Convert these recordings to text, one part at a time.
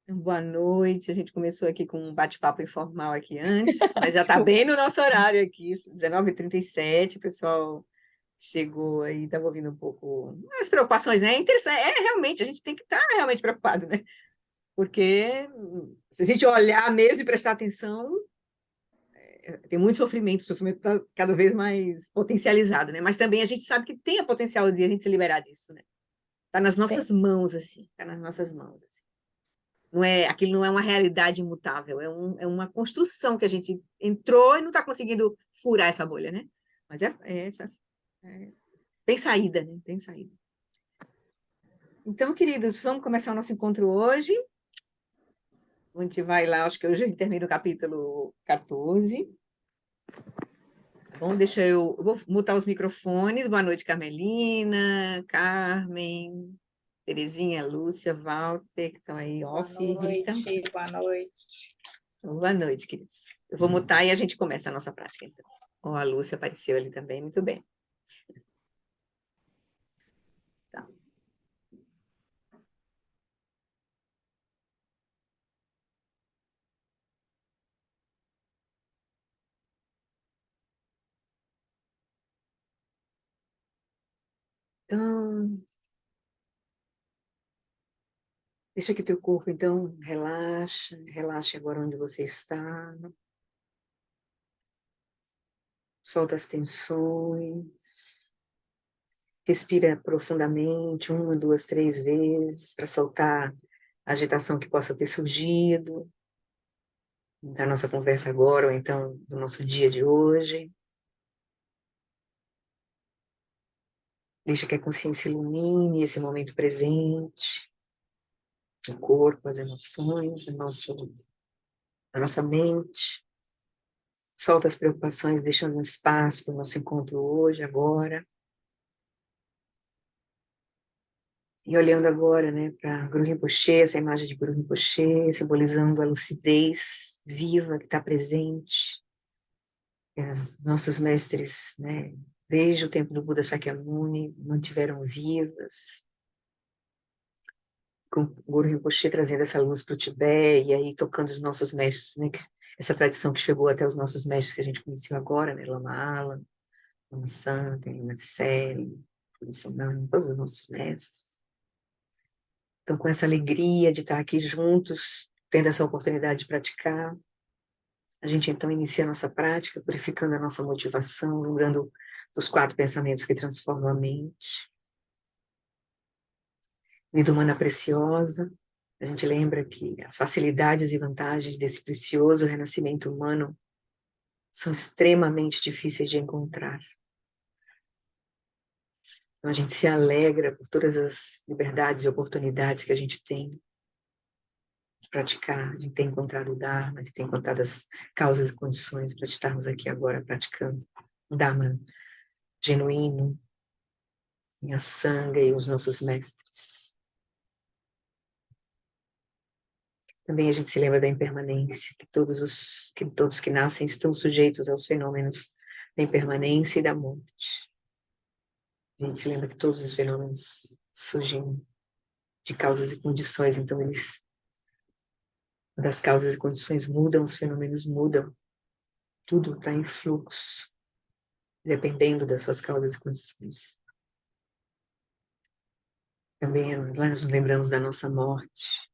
Boa noite. A gente começou aqui com um bate-papo informal aqui antes, mas já está bem no nosso horário aqui, 19h37. O pessoal chegou aí, estava ouvindo um pouco as preocupações, né? É interessante, realmente, a gente tem que estar realmente preocupado, né? Porque se a gente olhar mesmo e prestar atenção, tem muito sofrimento, o sofrimento está cada vez mais potencializado, né? Mas também a gente sabe que tem a potencial de a gente se liberar disso, né? Está nas Tem. nossas mãos, assim, está nas nossas mãos, assim. Não é, aquilo não é uma realidade imutável, é uma construção que a gente entrou e não está conseguindo furar essa bolha, né? Mas tem saída, né? Tem saída. Então, queridos, vamos começar o nosso encontro hoje. A gente vai lá, acho que hoje a gente termina o capítulo 14. Tá bom, eu vou mutar os microfones. Boa noite, Carmelina, Carmen, Terezinha, Lúcia, Walter, que estão aí, Boa off, Rita. noite, boa noite. Boa noite, queridos. Eu vou mutar e a gente começa a nossa prática, então. Ó, a Lúcia apareceu ali também, muito bem. Tá. Então, deixa que o teu corpo, então, relaxa, relaxe agora onde você está. Solta as tensões. Respira profundamente, uma, duas, três vezes, para soltar a agitação que possa ter surgido da nossa conversa agora, ou então do nosso dia de hoje. Deixa que a consciência ilumine esse momento presente, o corpo, as emoções, a nossa mente. Solta as preocupações, deixando um espaço para o nosso encontro hoje, agora. E olhando agora, né, para Guru Rinpoche, essa imagem de Guru Rinpoche, simbolizando a lucidez viva que está presente. Os nossos mestres, né, desde o tempo do Buda Shakyamuni, mantiveram vivas. Com o Guru Rinpoche trazendo essa luz para o Tibete, e aí tocando os nossos mestres, né, essa tradição que chegou até os nossos mestres que a gente conheceu agora, né, Lama Alam, Lama Santa, Lama Tsele, todos os nossos mestres. Então, com essa alegria de estar aqui juntos, tendo essa oportunidade de praticar, a gente então inicia a nossa prática, purificando a nossa motivação, lembrando dos 4 pensamentos que transformam a mente. Vida humana preciosa, a gente lembra que as facilidades e vantagens desse precioso renascimento humano são extremamente difíceis de encontrar. Então, a gente se alegra por todas as liberdades e oportunidades que a gente tem de praticar, de ter encontrado o Dharma, de ter encontrado as causas e condições para estarmos aqui agora praticando o Dharma genuíno, em a Sangha e os nossos mestres. Também a gente se lembra da impermanência, que todos que nascem estão sujeitos aos fenômenos da impermanência e da morte. A gente se lembra que todos os fenômenos surgem de causas e condições, então das causas e condições mudam, os fenômenos mudam, tudo está em fluxo, dependendo das suas causas e condições. Também lá nós nos lembramos da nossa morte,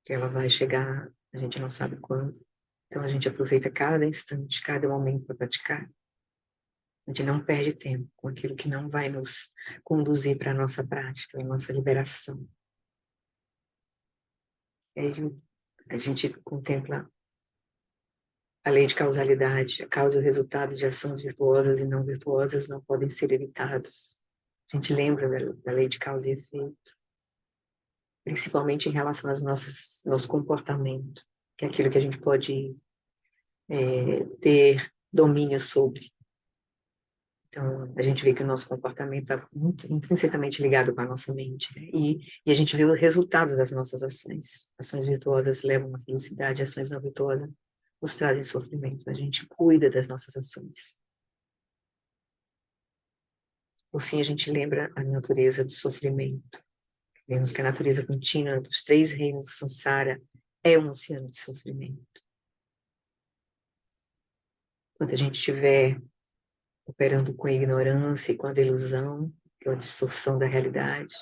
que ela vai chegar, a gente não sabe quando. Então a gente aproveita cada instante, cada momento para praticar. A gente não perde tempo com aquilo que não vai nos conduzir para a nossa prática, a nossa liberação. E aí a gente contempla a lei de causalidade, a causa e o resultado de ações virtuosas e não virtuosas não podem ser evitados. A gente lembra da lei de causa e efeito, principalmente em relação aos nosso comportamento, que é aquilo que a gente pode ter domínio sobre. Então, a gente vê que o nosso comportamento está muito intrinsecamente ligado com a nossa mente, né? E a gente vê o resultado das nossas ações. Ações virtuosas levam à felicidade, ações não virtuosas nos trazem sofrimento. A gente cuida das nossas ações. Por fim, a gente lembra a natureza do sofrimento. Vemos que a natureza contínua dos três reinos do Sansara é um oceano de sofrimento. Quando a gente estiver operando com a ignorância e com a delusão, que é a distorção da realidade,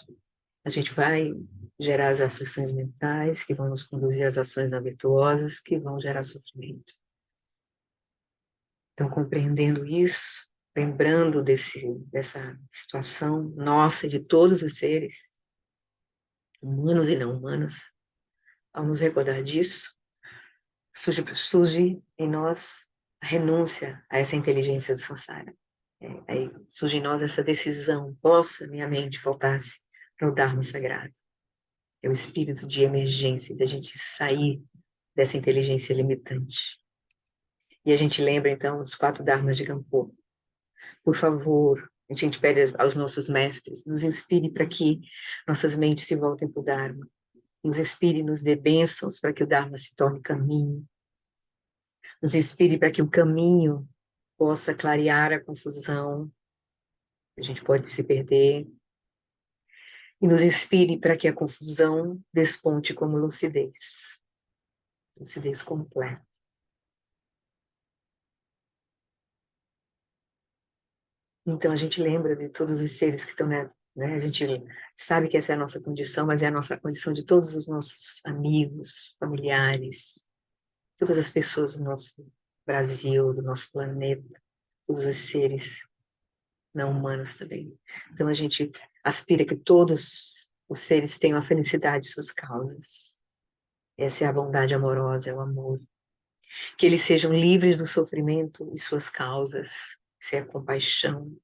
a gente vai gerar as aflições mentais que vão nos conduzir às ações não virtuosas que vão gerar sofrimento. Então, compreendendo isso, lembrando dessa situação nossa, de todos os seres, humanos e não humanos, ao nos recordar disso, surge em nós a renúncia a essa inteligência do samsara. Aí surge em nós essa decisão, possa minha mente voltar-se para o Dharma sagrado. É o espírito de emergência, de a gente sair dessa inteligência limitante. E a gente lembra, então, dos 4 Dharmas de Gampo. Por favor, a gente pede aos nossos mestres, nos inspire para que nossas mentes se voltem para o Dharma. Nos inspire e nos dê bênçãos para que o Dharma se torne caminho. Nos inspire para que o caminho possa clarear a confusão. A gente pode se perder. E nos inspire para que a confusão desponte como lucidez. Lucidez completa. Então a gente lembra de todos os seres que estão, né? A gente sabe que essa é a nossa condição, mas é a nossa condição de todos os nossos amigos, familiares, todas as pessoas do nosso Brasil, do nosso planeta, todos os seres não humanos também. Então a gente aspira que todos os seres tenham a felicidade de suas causas. Essa é a bondade amorosa, é o amor. Que eles sejam livres do sofrimento e suas causas. Essa é a compaixão.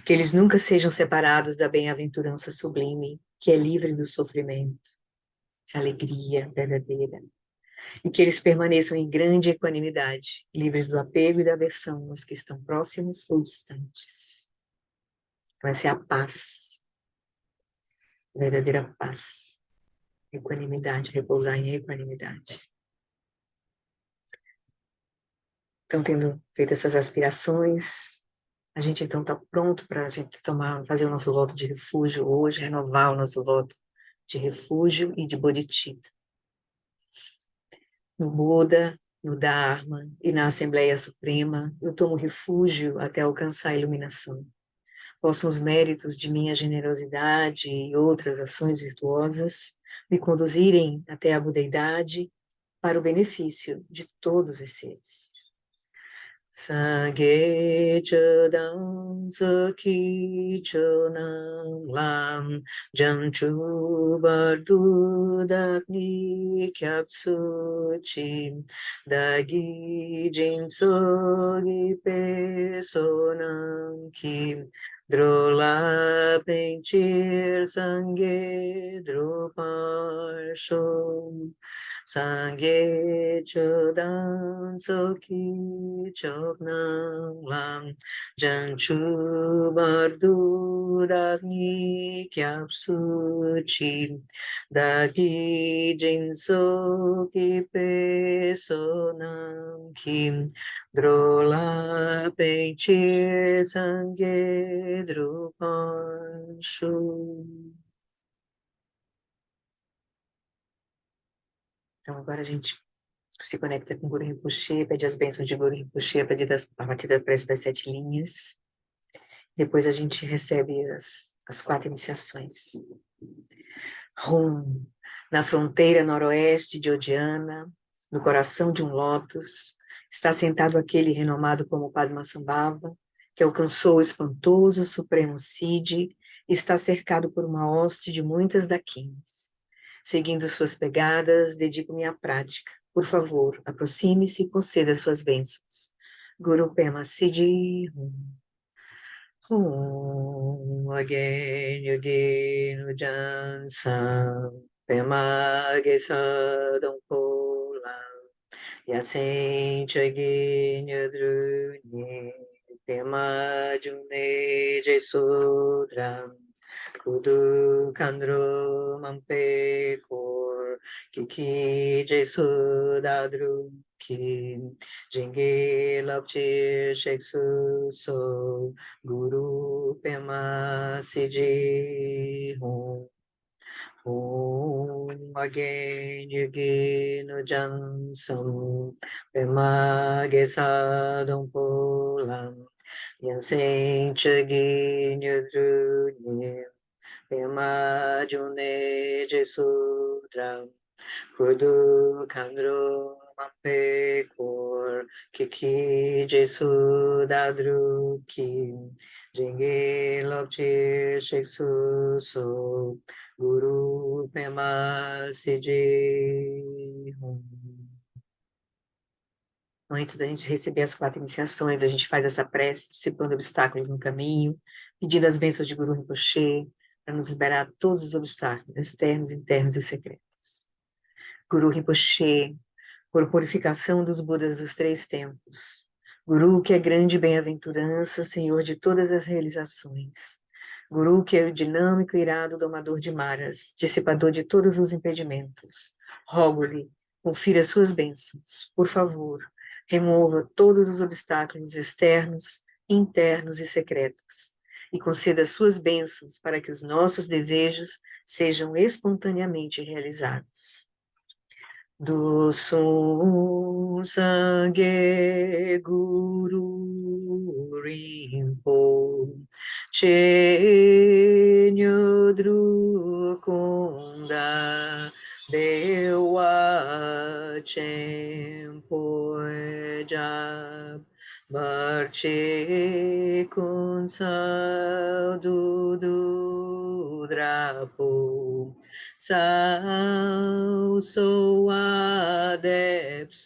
Que eles nunca sejam separados da bem-aventurança sublime, que é livre do sofrimento. Essa alegria verdadeira. E que eles permaneçam em grande equanimidade, livres do apego e da aversão nos que estão próximos ou distantes. Então, essa é a paz, a verdadeira paz. Equanimidade, repousar em equanimidade. Então, tendo feito essas aspirações, a gente então está pronto para a gente fazer o nosso voto de refúgio hoje, renovar o nosso voto de refúgio e de bodhicitta. No Buda, no Dharma e na Assembleia Suprema, eu tomo refúgio até alcançar a iluminação. Possam os méritos de minha generosidade e outras ações virtuosas me conduzirem até a budeidade para o benefício de todos os seres. Sangye chodam saki chonam lam jamchu bardu dakni kyapsu chim dagi jinsogi pe sonam kim drola penchir sangye droparshom Sangye chodan soki choknam lam janchu bardu dagni kyapsu chim dagi jinso ki pesonam kim drola penchir sangye drupanshu. Então, agora a gente se conecta com o Guru Rinpoche, pede as bênçãos de Guru Rinpoche a partir da prece das 7 linhas. Depois a gente recebe as 4 iniciações. Rum, na fronteira noroeste de Odiana, no coração de um lótus, está sentado aquele renomado como Padmasambhava, que alcançou o espantoso Supremo Siddhi e está cercado por uma hoste de muitas daquinas. Seguindo suas pegadas, dedico-me à prática. Por favor, aproxime-se e conceda suas bênçãos. Guru Pema Siddhi. Again, again, Ujan Sam. Pema Gesadam Kola. Yasen Chagin Yadruni. Pema June Jesudram. Kudu Kandro Mampe Kor Kiki Jesu Dadru Ki Jingi Lapchi Sheksu So Guru Pema Siji Hum. Om Agenu Jansam Pemage Sadam Polam Yansen Chaginu Drunye Pemajune Jesudram Kudu Kangro Mampekor Kiki Jesudadruki Jenge Lopche Sheksu So Guru Pema Siji Hum. Antes da gente receber as 4 iniciações, a gente faz essa prece, dissipando obstáculos no caminho, pedindo as bênçãos de Guru Rinpoche, para nos liberar de todos os obstáculos, externos, internos e secretos. Guru Rinpoche, por purificação dos Budas dos 3 tempos. Guru, que é grande bem-aventurança, Senhor de todas as realizações. Guru, que é o dinâmico e irado domador de maras, dissipador de todos os impedimentos. Rogo-lhe, confira suas bênçãos. Por favor, remova todos os obstáculos externos, internos e secretos. E conceda suas bênçãos para que os nossos desejos sejam espontaneamente realizados. Do Sum Sangue Guru Rinpo Che Nyodru Kunda Dewa Chempo Jab Barche Kunsal Dudu Drapo Sao sou adepso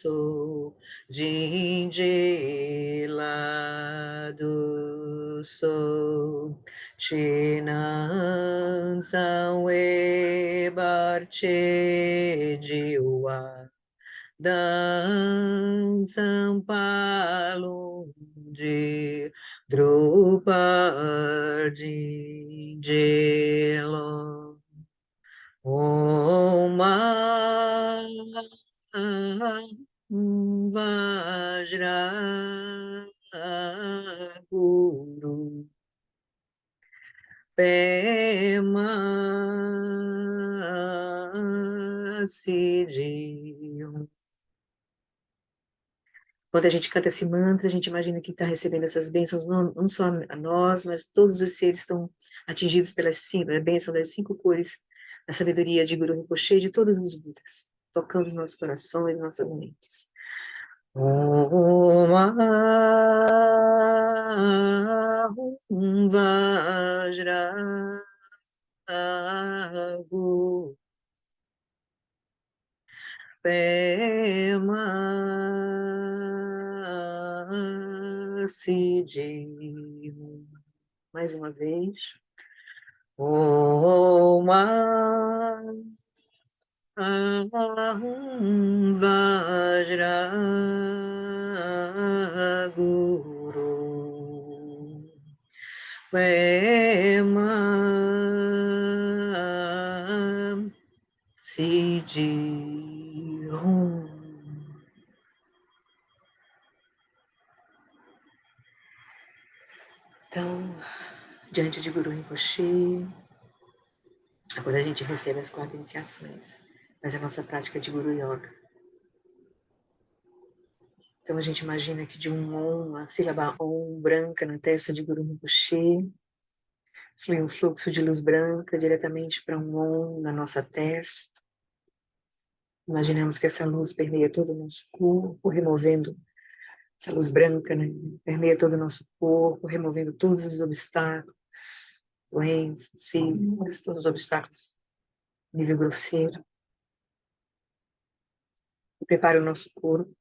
de lado sou Chinan San e Barche Jiwa Dan San Palo de Drupal de Gelo Om Vajra Guru Pema Siddhi. Quando a gente canta esse mantra, a gente imagina que está recebendo essas bênçãos, não só a nós, mas todos os seres estão atingidos a bênção das 5 cores, da sabedoria de Guru Rinpoche e de todos os Budas, tocando os nossos corações, nossas mentes. Om Ahum Vajra Guru Pema Siddhi. Mais uma vez. Om Ahum Vajra Guru Pema Siddhi Om. Então, diante de Guru Rinpoche, agora a gente recebe as 4 iniciações, faz a nossa prática de Guru Yoga. Então a gente imagina que de um Om, a sílaba Om branca na testa de Guru Rinpoche, flui um fluxo de luz branca diretamente para um Om na nossa testa. Imaginamos que essa luz permeia todo o nosso corpo, removendo essa luz branca, né? Permeia todo o nosso corpo, removendo todos os obstáculos, doenças físicas, todos os obstáculos a nível grosseiro. E prepara o nosso corpo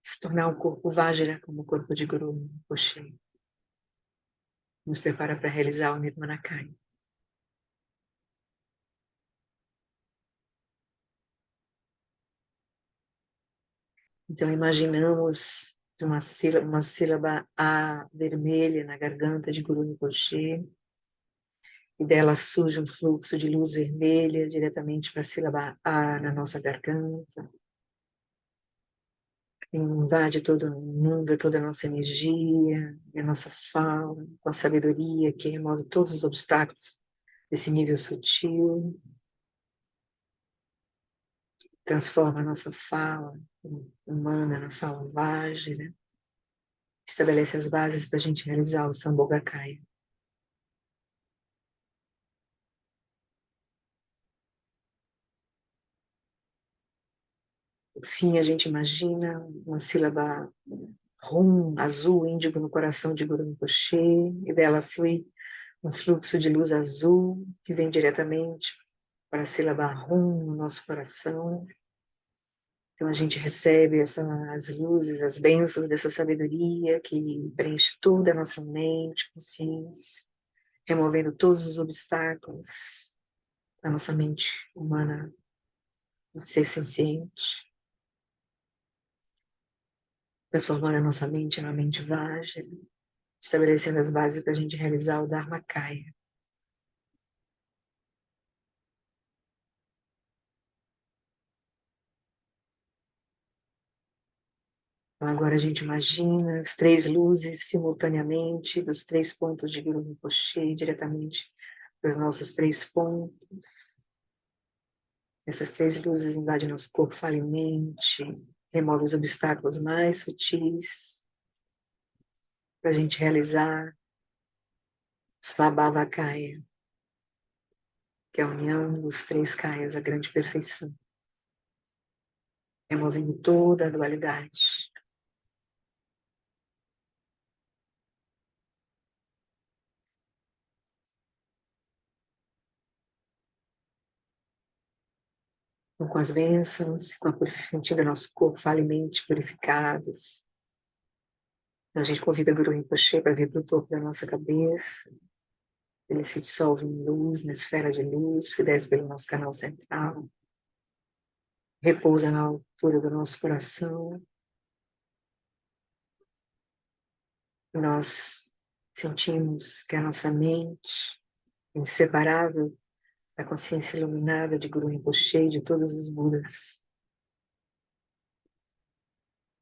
se tornar um corpo Vajra, como o corpo de Guru Rinpoche. Nos prepara para realizar o Nirmanakai. Então imaginamos uma sílaba A vermelha na garganta de Guru Rinpoche, e dela surge um fluxo de luz vermelha diretamente para a sílaba A na nossa garganta. Invade todo o mundo, toda a nossa energia, e a nossa fala, com a sabedoria que remove todos os obstáculos desse nível sutil, transforma a nossa fala humana na fala Vajra, estabelece as bases para a gente realizar o Sambhogakaya. Por fim, a gente imagina uma sílaba Rum, azul, índigo no coração de Guru Rinpoche, e dela flui um fluxo de luz azul que vem diretamente para a sílaba Rum no nosso coração. Então a gente recebe as luzes, as bênçãos dessa sabedoria que preenche toda a nossa mente, consciência, removendo todos os obstáculos da nossa mente humana, do ser senciente, transformando a nossa mente numa mente Vajra, estabelecendo as bases para a gente realizar o Dharmakaya. Então, agora a gente imagina as três luzes simultaneamente, dos três pontos de Guru Rinpoche, diretamente para os nossos três pontos. Essas três luzes invadem nosso corpo, fala e mente, remove os obstáculos mais sutis, para a gente realizar Svabhavakaya, que é a união dos três kayas, a grande perfeição, removendo toda a dualidade. Então, com as bênçãos, sentindo nosso corpo, fala e mente purificados. Então, a gente convida o Guru Rinpoche para vir para o topo da nossa cabeça. Ele se dissolve em luz, na esfera de luz que desce pelo nosso canal central. Repousa na altura do nosso coração. Nós sentimos que a nossa mente, inseparável da consciência iluminada de Guru Rinpoche e de todos os Budas,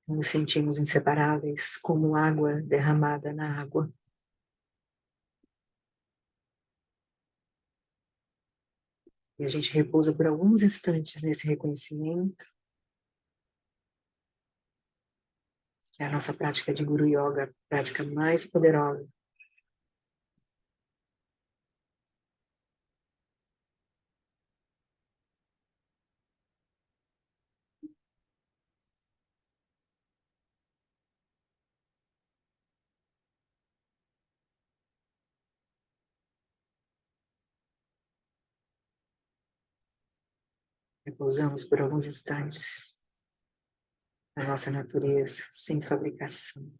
nos sentimos inseparáveis como água derramada na água. E a gente repousa por alguns instantes nesse reconhecimento, que é a nossa prática de Guru Yoga, a prática mais poderosa. Repousamos por alguns instantes na nossa natureza, sem fabricação.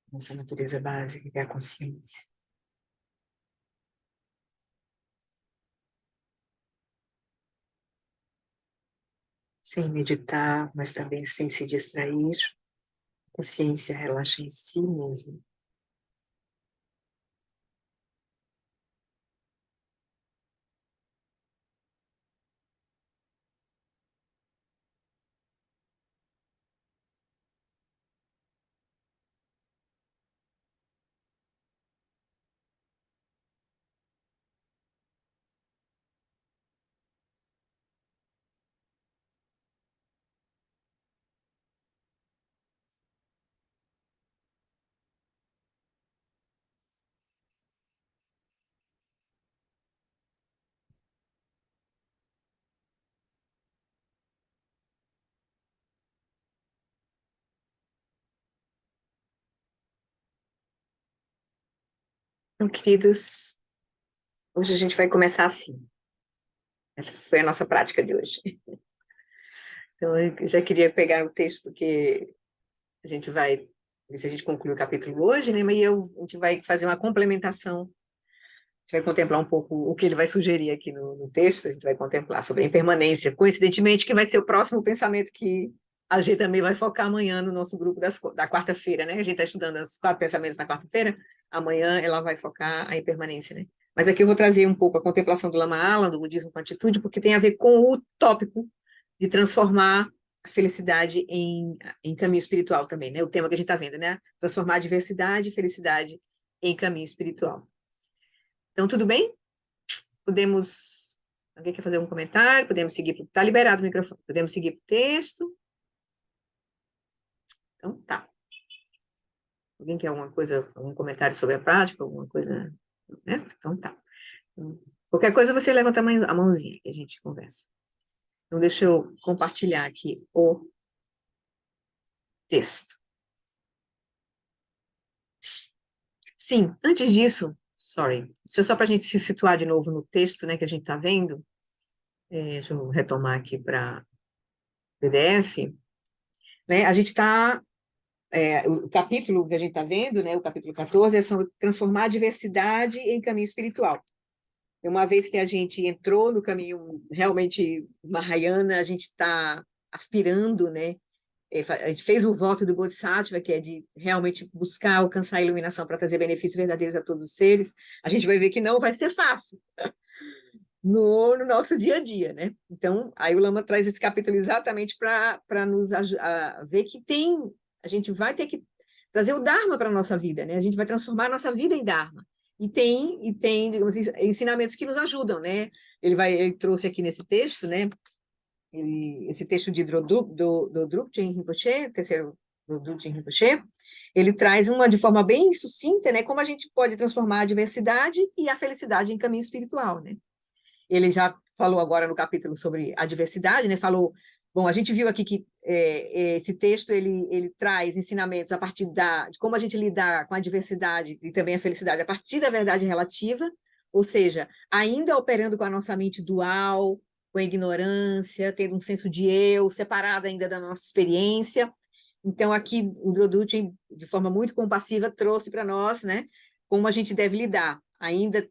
Nossa natureza básica, que é a consciência. Sem meditar, mas também sem se distrair. A consciência relaxa em si mesmo. Então, queridos, hoje a gente vai começar assim. Essa foi a nossa prática de hoje. Então, eu já queria pegar o texto que a gente vai ver se a gente conclui o capítulo hoje, né? Mas a gente vai fazer uma complementação. A gente vai contemplar um pouco o que ele vai sugerir aqui no texto. A gente vai contemplar sobre a impermanência. Coincidentemente, que vai ser o próximo pensamento que a gente também vai focar amanhã no nosso grupo da quarta-feira, né? A gente está estudando os 4 pensamentos na quarta-feira. Amanhã ela vai focar a impermanência, né? Mas aqui eu vou trazer um pouco a contemplação do Lama Alam, do budismo com atitude, porque tem a ver com o tópico de transformar a felicidade em caminho espiritual também, né? O tema que a gente está vendo, né? Transformar a diversidade e felicidade em caminho espiritual. Então, tudo bem? Podemos... Alguém quer fazer um comentário? Podemos seguir... Está liberado o microfone. Podemos seguir para o texto? Então, tá. Alguém quer alguma coisa, algum comentário sobre a prática, alguma coisa, né? Então, tá. Então, qualquer coisa, você levanta a mãozinha que a gente conversa. Então, deixa eu compartilhar aqui o texto. Sim, antes disso, isso é só para a gente se situar de novo no texto, né, que a gente está vendo. Deixa eu retomar aqui para PDF. Né, a gente está, o capítulo que a gente está vendo, né, o capítulo 14, é sobre transformar a diversidade em caminho espiritual. Uma vez que a gente entrou no caminho realmente Mahayana, a gente está aspirando, né? A gente fez o voto do Bodhisattva, que é de realmente buscar alcançar a iluminação para trazer benefícios verdadeiros a todos os seres. A gente vai ver que não vai ser fácil no nosso dia a dia, né? Então, aí o Lama traz esse capítulo exatamente para nos ver que a gente vai ter que trazer o Dharma para a nossa vida, né? A gente vai transformar a nossa vida em Dharma. E tem, digamos, ensinamentos que nos ajudam, né? Ele trouxe aqui nesse texto, né? Esse texto de do Drupchen Rinpoche, terceiro do Drupchen Rinpoche, ele traz de forma bem sucinta, né? Como a gente pode transformar a diversidade e a felicidade em caminho espiritual, né? Ele já falou agora no capítulo sobre a diversidade, né? Bom, a gente viu aqui que esse texto ele traz ensinamentos a partir de como a gente lidar com a diversidade e também a felicidade a partir da verdade relativa, ou seja, ainda operando com a nossa mente dual, com a ignorância, tendo um senso de eu, separado ainda da nossa experiência. Então, aqui, o Drupchen, de forma muito compassiva, trouxe para nós, né, como a gente deve lidar, ainda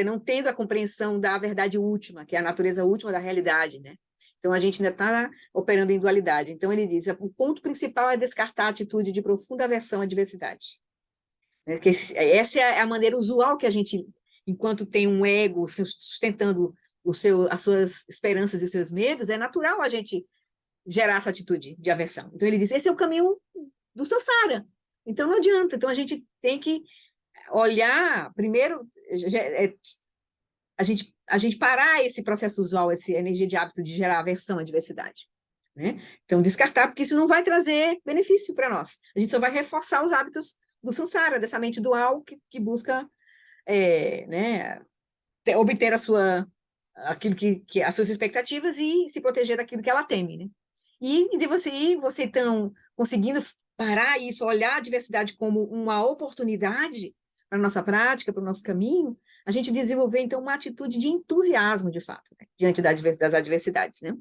não tendo a compreensão da verdade última, que é a natureza última da realidade, né? Então, a gente ainda está operando em dualidade. Então, ele diz, o ponto principal é descartar a atitude de profunda aversão à diversidade. Porque essa é a maneira usual que a gente, enquanto tem um ego sustentando as suas esperanças e os seus medos, é natural a gente gerar essa atitude de aversão. Então, ele diz, esse é o caminho do samsara. Então, não adianta. Então, a gente tem que olhar, primeiro, a gente parar esse processo usual, essa energia de hábito de gerar aversão à diversidade. Né? Então, descartar, porque isso não vai trazer benefício para nós. A gente só vai reforçar os hábitos do samsara, dessa mente dual que busca né, obter aquilo as suas expectativas e se proteger daquilo que ela teme. Né? E de você então, conseguindo parar isso, olhar a diversidade como uma oportunidade para a nossa prática, para o nosso caminho, a gente desenvolver, então, uma atitude de entusiasmo, de fato, né, diante das adversidades, né?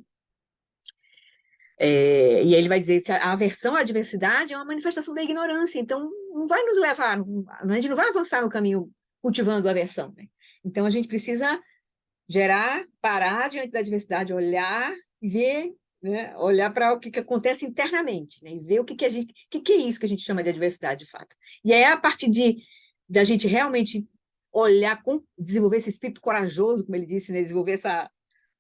E aí ele vai dizer que a aversão à diversidade é uma manifestação da ignorância, então não vai nos levar, a gente não vai avançar no caminho cultivando a aversão, né? Então a gente precisa parar diante da diversidade, olhar, ver, né? Olhar para o que acontece internamente, né? E ver o que é isso que a gente chama de adversidade, de fato. E aí, a partir da gente realmente olhar, desenvolver esse espírito corajoso, como ele disse, né? Desenvolver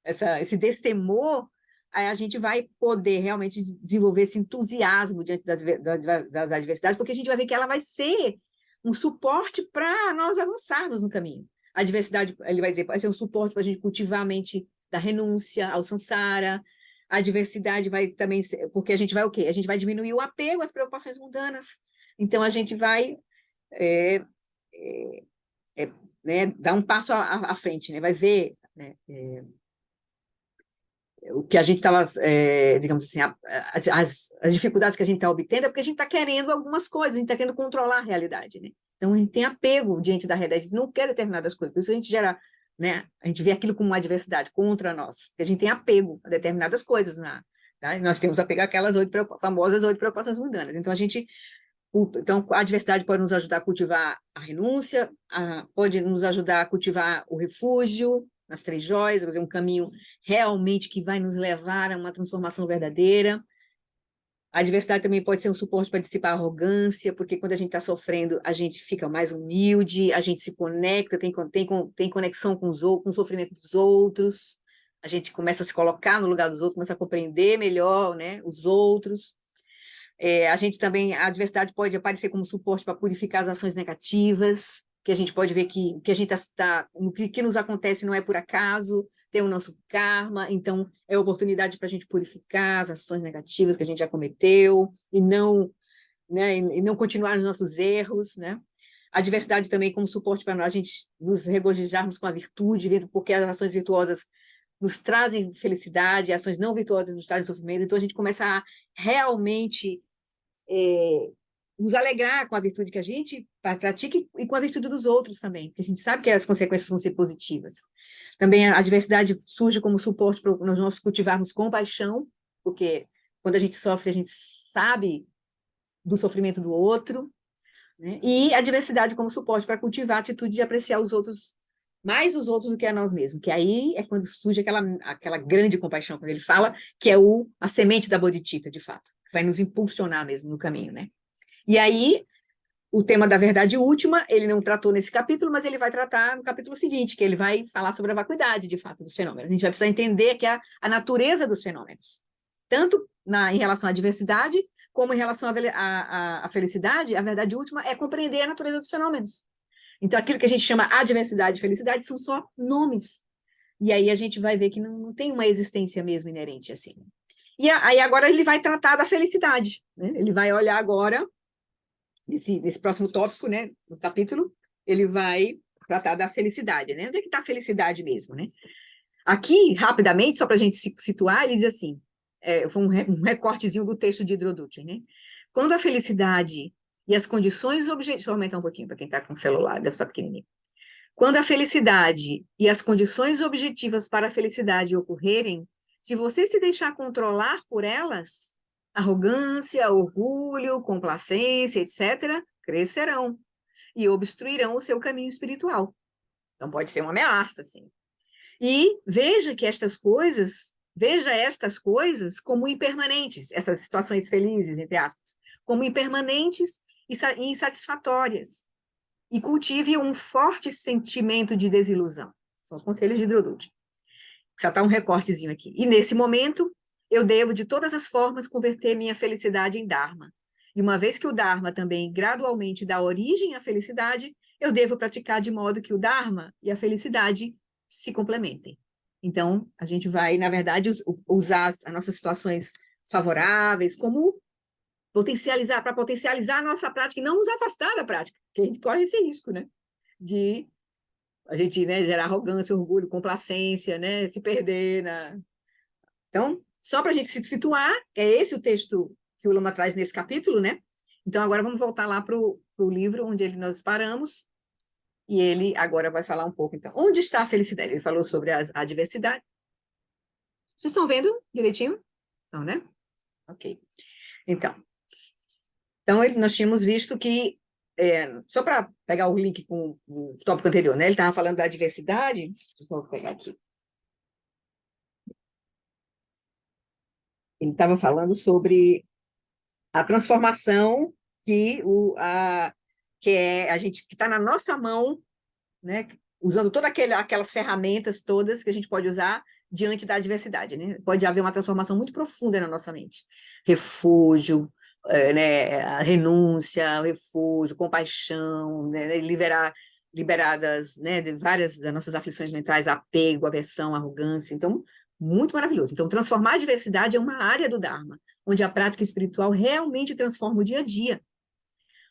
esse destemor, aí a gente vai poder realmente desenvolver esse entusiasmo diante das adversidades, porque a gente vai ver que ela vai ser um suporte para nós avançarmos no caminho. A diversidade, ele vai dizer, vai ser um suporte para a gente cultivar a mente da renúncia ao samsara. A diversidade vai também ser, porque a gente vai o quê? A gente vai diminuir o apego às preocupações mundanas. Então, a gente vai né, dar um passo à frente, né? Vai ver, né, o que a gente estava, digamos assim, as dificuldades que a gente está obtendo é porque a gente está querendo algumas coisas, a gente está querendo controlar a realidade, né? Então, a gente tem apego diante da realidade, a gente não quer determinadas coisas, por isso a gente gera, né? A gente vê aquilo como uma adversidade contra nós, porque a gente tem apego a determinadas coisas, tá? Nós temos apego àquelas famosas 8 preocupações mundanas. Então, então, a adversidade pode nos ajudar a cultivar a renúncia, pode nos ajudar a cultivar o refúgio, nas 3 joias, quer dizer, um caminho realmente que vai nos levar a uma transformação verdadeira. A diversidade também pode ser um suporte para dissipar a arrogância, porque quando a gente está sofrendo, a gente fica mais humilde, a gente se conecta, tem conexão com o sofrimento dos outros, a gente começa a se colocar no lugar dos outros, começa a compreender melhor, né, os outros. A diversidade pode aparecer como suporte para purificar as ações negativas, que a gente pode ver que o que a gente o que nos acontece não é por acaso, tem o nosso karma, então é oportunidade para a gente purificar as ações negativas que a gente já cometeu e não, né, e não continuar nos nossos erros, né? A diversidade também como suporte para nós, a gente nos regozijarmos com a virtude, vendo porque as ações virtuosas nos trazem felicidade, ações não virtuosas nos trazem sofrimento, então a gente começa a realmente nos alegrar com a virtude que a gente pratica e com a virtude dos outros também, porque a gente sabe que as consequências vão ser positivas. Também a diversidade surge como suporte para nós cultivarmos compaixão, porque quando a gente sofre, a gente sabe do sofrimento do outro, né? E a diversidade como suporte para cultivar a atitude de apreciar os outros, mais os outros do que a nós mesmos, que aí é quando surge aquela grande compaixão, quando ele fala que é a semente da bodhicitta, de fato, que vai nos impulsionar mesmo no caminho, né? E aí, o tema da verdade última, ele não tratou nesse capítulo, mas ele vai tratar no capítulo seguinte, que ele vai falar sobre a vacuidade, de fato, dos fenômenos. A gente vai precisar entender que a natureza dos fenômenos, tanto em relação à diversidade, como em relação à felicidade, a verdade última é compreender a natureza dos fenômenos. Então, aquilo que a gente chama adversidade e felicidade são só nomes. E aí a gente vai ver que não tem uma existência mesmo inerente assim. E aí agora ele vai tratar da felicidade, né? Ele vai olhar agora nesse próximo tópico, né, no capítulo, ele vai tratar da felicidade, né? Onde é que está a felicidade mesmo, né? Aqui, rapidamente, só para a gente se situar, ele diz assim, foi um recortezinho do texto de Hidrodutti, né? Quando a felicidade e as condições objetivas... Deixa eu aumentar um pouquinho para quem está com o celular, deve estar pequenininho. Quando a felicidade e as condições objetivas para a felicidade ocorrerem, se você se deixar controlar por elas, arrogância, orgulho, complacência, etc., crescerão e obstruirão o seu caminho espiritual. Então, pode ser uma ameaça, sim. E veja estas coisas como impermanentes, essas situações felizes, entre aspas, como impermanentes e insatisfatórias. E cultive um forte sentimento de desilusão. São os conselhos de Hidrodutti. Só está um recortezinho aqui. E nesse momento, eu devo, de todas as formas, converter minha felicidade em Dharma. E uma vez que o Dharma também gradualmente dá origem à felicidade, eu devo praticar de modo que o Dharma e a felicidade se complementem. Então, a gente vai, na verdade, usar as nossas situações favoráveis como para potencializar a nossa prática e não nos afastar da prática, porque a gente corre esse risco, né? De a gente, né, gerar arrogância, orgulho, complacência, né? Se perder na... Então, só para a gente se situar, é esse o texto que o Lama traz nesse capítulo, né? Então, agora vamos voltar lá para o livro onde nós paramos, e ele agora vai falar um pouco, então, onde está a felicidade? Ele falou sobre a diversidade. Vocês estão vendo direitinho? Não, né? Ok. Então, nós tínhamos visto que, só para pegar o link com o tópico anterior, né? Ele estava falando da diversidade, deixa eu pegar aqui. Ele estava falando sobre a transformação que a gente que está na nossa mão, né? Usando todas aquelas ferramentas todas que a gente pode usar diante da adversidade, né? Pode haver uma transformação muito profunda na nossa mente. Refúgio, né, a renúncia, o refúgio, compaixão, né, liberadas, né, de várias das nossas aflições mentais, apego, aversão, arrogância. Então, muito maravilhoso. Então, transformar a diversidade é uma área do Dharma, onde a prática espiritual realmente transforma o dia a dia.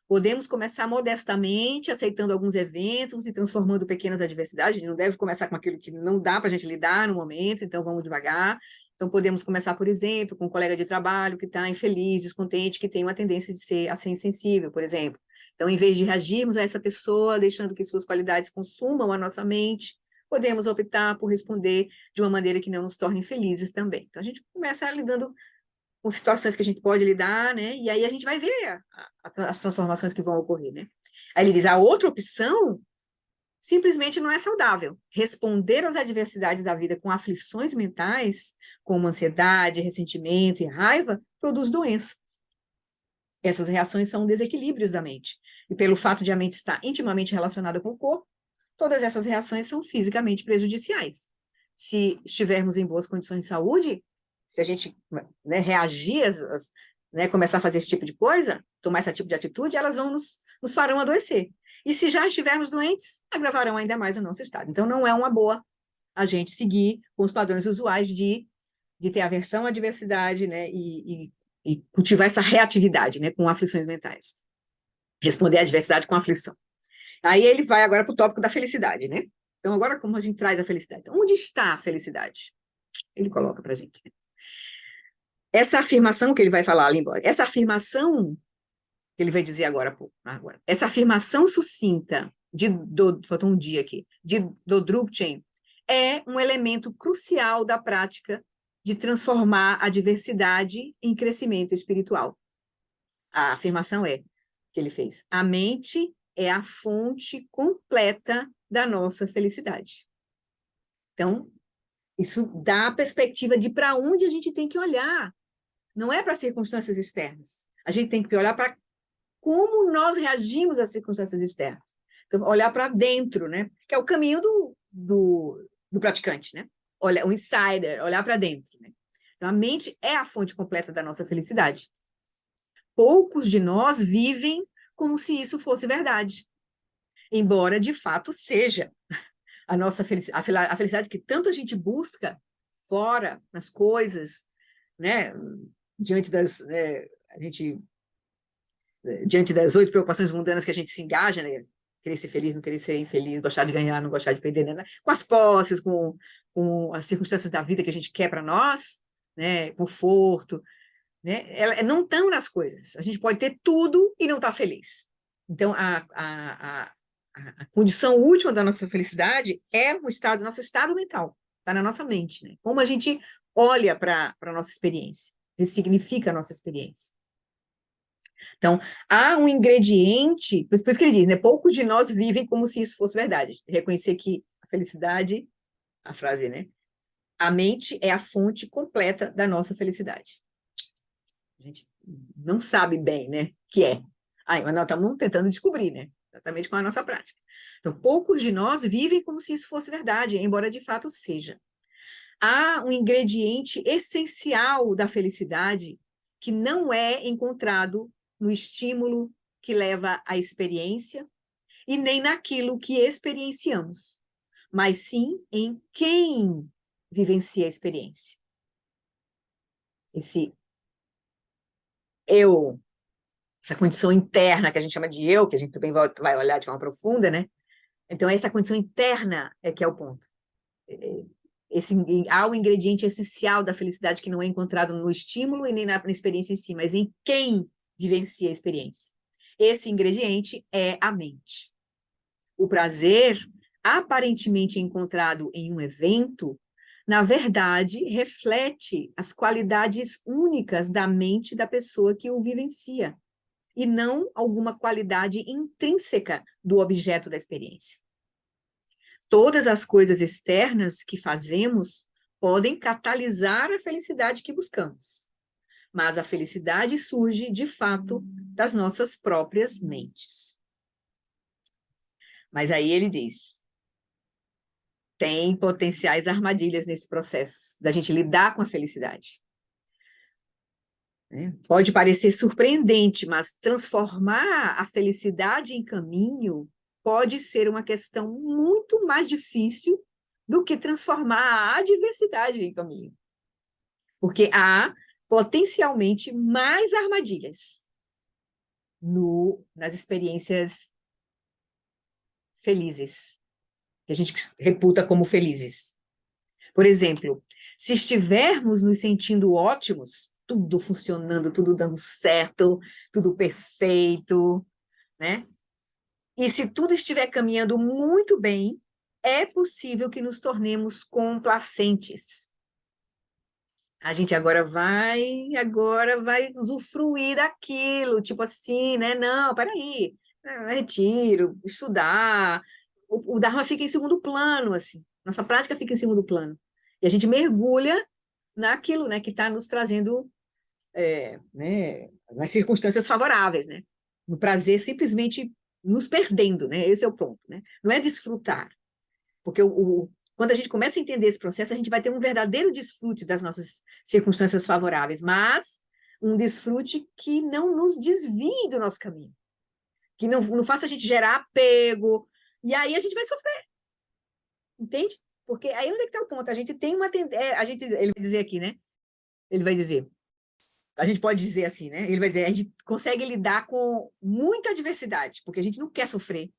Podemos começar modestamente, aceitando alguns eventos e transformando pequenas adversidades. A gente não deve começar com aquilo que não dá para a gente lidar no momento, então vamos devagar. Então, podemos começar, por exemplo, com um colega de trabalho que está infeliz, descontente, que tem uma tendência de ser assim insensível, por exemplo. Então, em vez de reagirmos a essa pessoa, deixando que suas qualidades consumam a nossa mente, podemos optar por responder de uma maneira que não nos torne felizes também. Então, a gente começa lidando com situações que a gente pode lidar, né? E aí a gente vai ver as transformações que vão ocorrer, né? Aí ele diz, a outra opção simplesmente não é saudável. Responder às adversidades da vida com aflições mentais, como ansiedade, ressentimento e raiva, produz doença. Essas reações são desequilíbrios da mente. E pelo fato de a mente estar intimamente relacionada com o corpo, todas essas reações são fisicamente prejudiciais. Se estivermos em boas condições de saúde, se a gente, né, reagir, né, começar a fazer esse tipo de coisa, tomar esse tipo de atitude, elas vão nos farão adoecer. E se já estivermos doentes, agravarão ainda mais o nosso estado. Então, não é uma boa a gente seguir com os padrões usuais de ter aversão à diversidade, né, e cultivar essa reatividade, né, com aflições mentais. Responder à diversidade com aflição. Aí ele vai agora para o tópico da felicidade, né? Então, agora como a gente traz a felicidade? Então, onde está a felicidade? Ele coloca para a gente. Essa afirmação que ele vai falar ali embora, essa afirmação que ele vai dizer agora, essa afirmação sucinta faltou um dia aqui, de Dodrupchen, é um elemento crucial da prática de transformar a diversidade em crescimento espiritual. A afirmação que ele fez: a mente é a fonte completa da nossa felicidade. Então, isso dá a perspectiva de para onde a gente tem que olhar. Não é para circunstâncias externas. A gente tem que olhar para como nós reagimos às circunstâncias externas. Então, olhar para dentro, né? Que é o caminho do praticante, né? Olha, o insider, olhar para dentro, né? Então, a mente é a fonte completa da nossa felicidade. Poucos de nós vivem como se isso fosse verdade, embora de fato seja a nossa felicidade, a felicidade que tanto a gente busca fora, nas coisas, né? Diante das, diante das 8 preocupações mundanas que a gente se engaja, né? Querer ser feliz, não querer ser infeliz, gostar de ganhar, não gostar de perder, né? Com as posses, com as circunstâncias da vida que a gente quer para nós, né? Conforto, né? Não estão nas coisas. A gente pode ter tudo e não estar feliz. Então, a condição última da nossa felicidade é o nosso estado mental, está na nossa mente, né? Como a gente olha para a nossa experiência, ressignifica a nossa experiência. Então, há um ingrediente, por isso que ele diz, né? Poucos de nós vivem como se isso fosse verdade. Reconhecer que a felicidade, a frase, né? A mente é a fonte completa da nossa felicidade. A gente não sabe bem, né? Que é. Mas nós estamos tentando descobrir, né? Exatamente com a nossa prática. Então, poucos de nós vivem como se isso fosse verdade, embora de fato seja. Há um ingrediente essencial da felicidade que não é encontrado no estímulo que leva à experiência e nem naquilo que experienciamos, mas sim em quem vivencia a experiência. Esse eu, essa condição interna que a gente chama de eu, que a gente também vai olhar de forma profunda, né? Então, essa condição interna é que é o ponto. Há um ingrediente essencial da felicidade que não é encontrado no estímulo e nem na experiência em si, mas em quem vivencia a experiência. Esse ingrediente é a mente. O prazer, aparentemente encontrado em um evento, na verdade, reflete as qualidades únicas da mente da pessoa que o vivencia, e não alguma qualidade intrínseca do objeto da experiência. Todas as coisas externas que fazemos podem catalisar a felicidade que buscamos, mas a felicidade surge, de fato, das nossas próprias mentes. Mas aí ele diz, tem potenciais armadilhas nesse processo da gente lidar com a felicidade. Pode parecer surpreendente, mas transformar a felicidade em caminho pode ser uma questão muito mais difícil do que transformar a adversidade em caminho. Porque há potencialmente mais armadilhas nas experiências felizes, que a gente reputa como felizes. Por exemplo, se estivermos nos sentindo ótimos, tudo funcionando, tudo dando certo, tudo perfeito, né? E se tudo estiver caminhando muito bem, é possível que nos tornemos complacentes. A gente agora vai usufruir daquilo, tipo assim, né? Não, peraí, retiro, estudar, o Dharma fica em segundo plano, assim, nossa prática fica em segundo plano. E a gente mergulha naquilo, né, que está nos trazendo, né, nas circunstâncias favoráveis, né? No prazer simplesmente nos perdendo, né? Esse é o ponto, né? Não é desfrutar, porque quando a gente começa a entender esse processo, a gente vai ter um verdadeiro desfrute das nossas circunstâncias favoráveis, mas um desfrute que não nos desvie do nosso caminho, que não faça a gente gerar apego, e aí a gente vai sofrer, entende? Porque aí onde é que está o ponto? A gente tem uma ele vai dizer aqui, né? Ele vai dizer, a gente pode dizer assim, né? Ele vai dizer, a gente consegue lidar com muita adversidade, porque a gente não quer sofrer.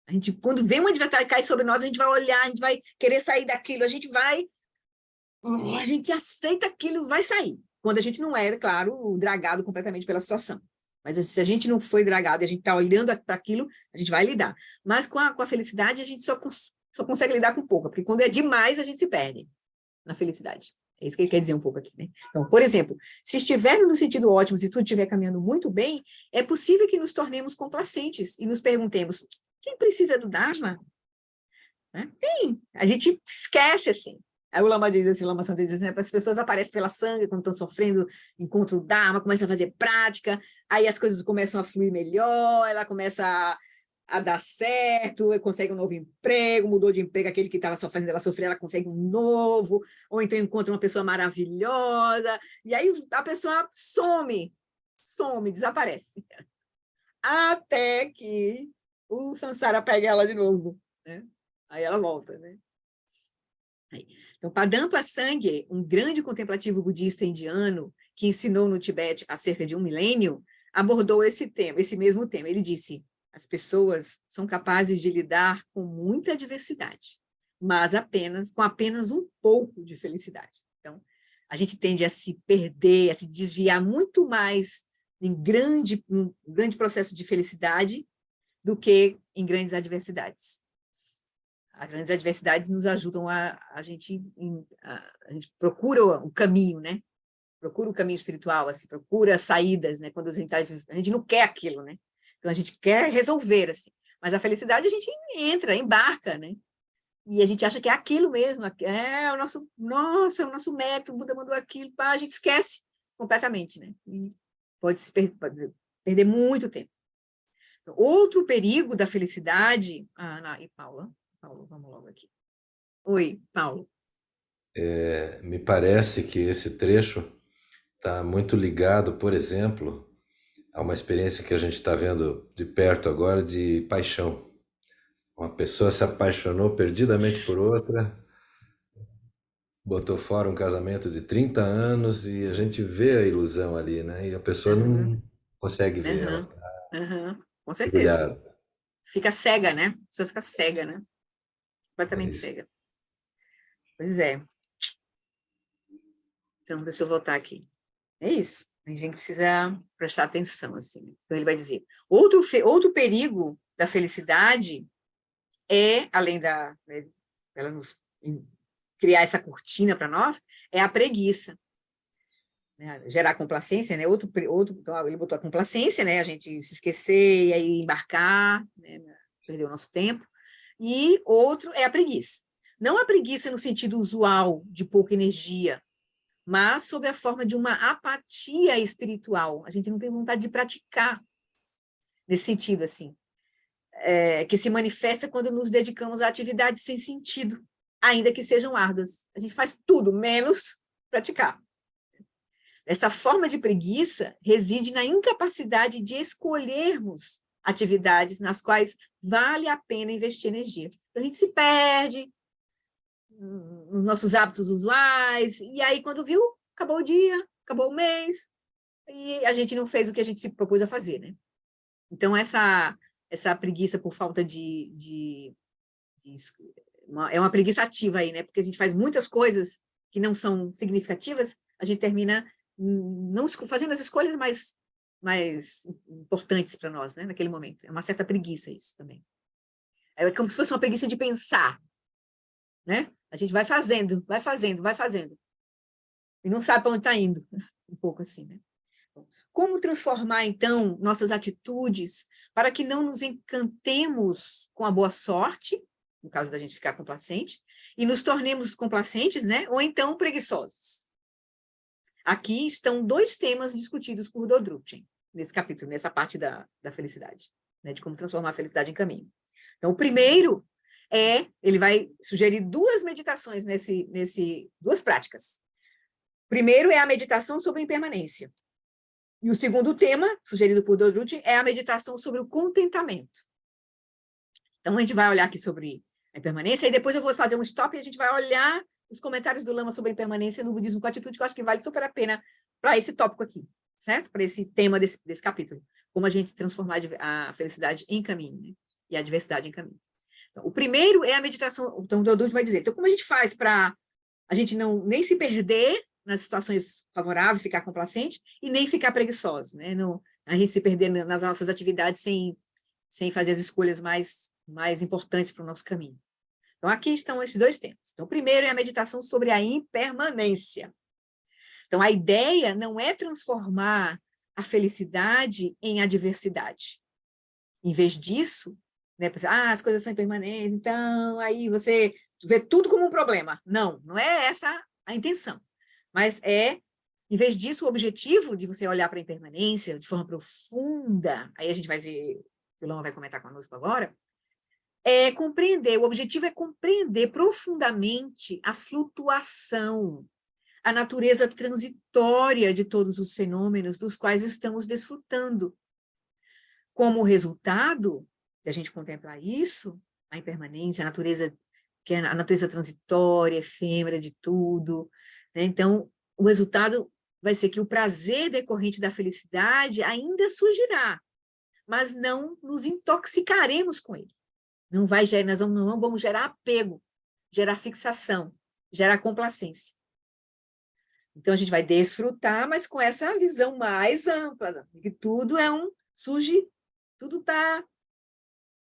A gente, quando vem uma adversidade cair sobre nós, a gente vai olhar, a gente vai querer sair daquilo, a gente aceita aquilo, vai sair. Quando a gente não é, claro, dragado completamente pela situação. Mas se a gente não foi dragado e a gente está olhando para aquilo, a gente vai lidar. Mas com a felicidade, a gente só consegue lidar com pouco, porque quando é demais, a gente se perde na felicidade. É isso que ele quer dizer um pouco aqui, né? Então, por exemplo, se estiver no sentido ótimo, se tudo estiver caminhando muito bem, é possível que nos tornemos complacentes e nos perguntemos, quem precisa do Dharma? Né? Quem? A gente esquece, assim. Aí o Lama diz assim, o Lama Santa diz assim, as pessoas aparecem pela sangue quando estão sofrendo, encontram o Dharma, começam a fazer prática, aí as coisas começam a fluir melhor, ela começa a dar certo, consegue um novo emprego, mudou de emprego, aquele que estava só fazendo ela sofrer, ela consegue um novo, ou então encontra uma pessoa maravilhosa, e aí a pessoa some, desaparece. Até que o Sansara pega ela de novo, né? Aí ela volta, né? Então, Padampa Sangye, um grande contemplativo budista indiano que ensinou no Tibete há cerca de 1 milênio, abordou esse mesmo tema. Ele disse, as pessoas são capazes de lidar com muita diversidade, mas com apenas um pouco de felicidade. Então, a gente tende a se perder, a se desviar muito mais em um grande processo de felicidade do que em grandes adversidades. As grandes adversidades nos ajudam a gente procura o caminho, né? Procura o caminho espiritual, assim, procura saídas, né? Quando a gente não quer aquilo, né? Então a gente quer resolver, assim. Mas a felicidade a gente embarca, né? E a gente acha que é aquilo mesmo, é o nosso método, o Buda mandou aquilo, a gente esquece completamente, né? E pode perder muito tempo. Então, outro perigo da felicidade, Ana e Paula, vamos logo aqui. Oi, Paulo. Me parece que esse trecho está muito ligado, por exemplo, a uma experiência que a gente está vendo de perto agora de paixão. Uma pessoa se apaixonou perdidamente por outra, botou fora um casamento de 30 anos e a gente vê a ilusão ali, né? E a pessoa Uhum, não consegue ver, ela uhum, está uhum, com certeza. mergulhada. Fica cega, né? A pessoa fica cega, né? É Completamente isso. cega. Pois é. Então, deixa eu voltar aqui. É isso. A gente precisa prestar atenção, assim. Então, ele vai dizer, outro perigo da felicidade é, além né, ela nos criar essa cortina para nós, é a preguiça. Né, gerar complacência, né? Então, ele botou a complacência, né? A gente se esquecer e aí embarcar, né? Perder o nosso tempo. E outro é a preguiça. Não a preguiça no sentido usual de pouca energia, mas sob a forma de uma apatia espiritual. A gente não tem vontade de praticar nesse sentido, assim, que se manifesta quando nos dedicamos a atividades sem sentido, ainda que sejam árduas. A gente faz tudo menos praticar. Essa forma de preguiça reside na incapacidade de escolhermos atividades nas quais vale a pena investir energia. Então, a gente se perde nos nossos hábitos usuais, e aí, quando viu, acabou o dia, acabou o mês, e a gente não fez o que a gente se propôs a fazer, né? Então, essa preguiça por falta é uma preguiça ativa aí, né? Porque a gente faz muitas coisas que não são significativas, a gente termina não fazendo as escolhas mais importantes para nós, né, naquele momento. É uma certa preguiça isso também. É como se fosse uma preguiça de pensar, né? A gente vai fazendo, e não sabe para onde está indo, um pouco assim, né? Como transformar, então, nossas atitudes para que não nos encantemos com a boa sorte, no caso da gente ficar complacente, e nos tornemos complacentes, né? Ou então preguiçosos. Aqui estão 2 temas discutidos por Dodruchen, nesse capítulo, nessa parte da felicidade, né, de como transformar a felicidade em caminho. Então, o primeiro ele vai sugerir 2 meditações 2 práticas. Primeiro é a meditação sobre a impermanência. E o segundo tema, sugerido por Dodruchin, é a meditação sobre o contentamento. Então, a gente vai olhar aqui sobre a impermanência, e depois eu vou fazer um stop e a gente vai olhar os comentários do Lama sobre a impermanência no budismo com atitude, que eu acho que vale super a pena para esse tópico aqui, certo? Para esse tema desse capítulo. Como a gente transformar a felicidade em caminho, né? E a diversidade em caminho. Então, o primeiro é a meditação. Então, o Dodruchin vai dizer, então, como a gente faz para a gente não nem se perder nas situações favoráveis, ficar complacente, e nem ficar preguiçoso, né? Não, a gente se perder nas nossas atividades sem fazer as escolhas mais importantes para o nosso caminho. Então, aqui estão esses dois temas. Então, o primeiro é a meditação sobre a impermanência. Então, a ideia não é transformar a felicidade em adversidade. Em vez disso, né, as coisas são impermanentes, então aí você vê tudo como um problema. Não, não é essa a intenção. Mas em vez disso, o objetivo de você olhar para a impermanência de forma profunda, aí a gente vai ver, o Lama vai comentar conosco agora, o objetivo é compreender profundamente a flutuação, a natureza transitória de todos os fenômenos dos quais estamos desfrutando. Como resultado de a gente contemplar isso, a impermanência, a natureza, que é a natureza transitória, efêmera de tudo, né? Então, o resultado vai ser que o prazer decorrente da felicidade ainda surgirá, mas não nos intoxicaremos com ele. Nós não vamos gerar apego, gerar fixação, gerar complacência. Então, a gente vai desfrutar, mas com essa visão mais ampla, de que tudo tudo está...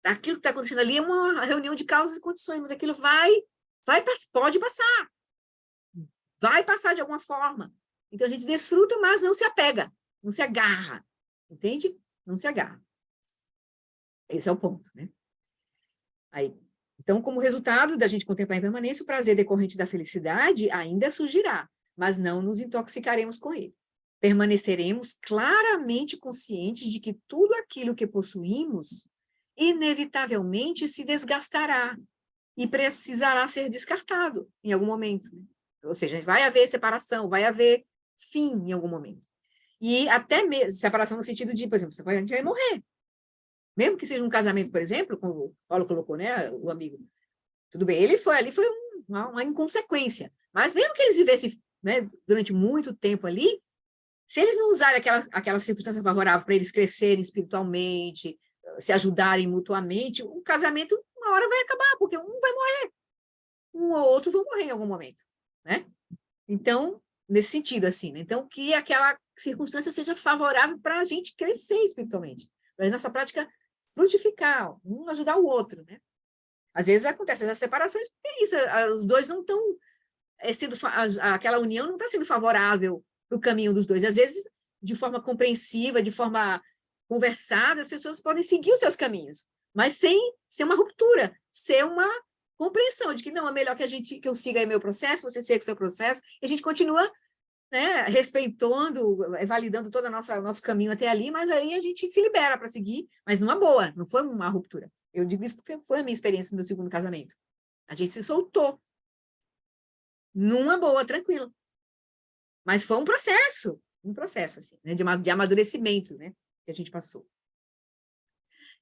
Aquilo que está acontecendo ali é uma reunião de causas e condições, mas aquilo pode passar. Vai passar de alguma forma. Então, a gente desfruta, mas não se apega, não se agarra. Entende? Não se agarra. Esse é o ponto, né? Então, como resultado da gente contemplar a impermanência, o prazer decorrente da felicidade ainda surgirá, mas não nos intoxicaremos com ele. Permaneceremos claramente conscientes de que tudo aquilo que possuímos inevitavelmente se desgastará e precisará ser descartado em algum momento. Ou seja, vai haver separação, vai haver fim em algum momento. E até mesmo separação no sentido de, por exemplo, a gente vai morrer. Mesmo que seja um casamento, por exemplo, como o Paulo colocou, né, o amigo. Tudo bem, ali foi uma inconsequência. Mas mesmo que eles vivessem, né, durante muito tempo ali, se eles não usarem aquela circunstância favorável para eles crescerem espiritualmente, se ajudarem mutuamente, o casamento, uma hora vai acabar, porque um vai morrer. Um ou outro vão morrer em algum momento, né? Então, nesse sentido, assim, né? Então, que aquela circunstância seja favorável para a gente crescer espiritualmente, para a nossa prática frutificar, um ajudar o outro, né? Às vezes acontecem as separações, porque é isso, os dois não estão aquela união não está sendo favorável para o caminho dos dois. Às vezes, de forma compreensiva, de forma conversada, as pessoas podem seguir os seus caminhos, mas sem ser uma ruptura, ser uma compreensão de que não, é melhor que eu siga aí meu processo, você siga o seu processo, e a gente continua, né, respeitando, validando todo o nosso caminho até ali, mas aí a gente se libera para seguir, mas numa boa, não foi uma ruptura. Eu digo isso porque foi a minha experiência no meu segundo casamento. A gente se soltou, numa boa, tranquilo. Mas foi um processo, assim, né, de amadurecimento, né, que a gente passou.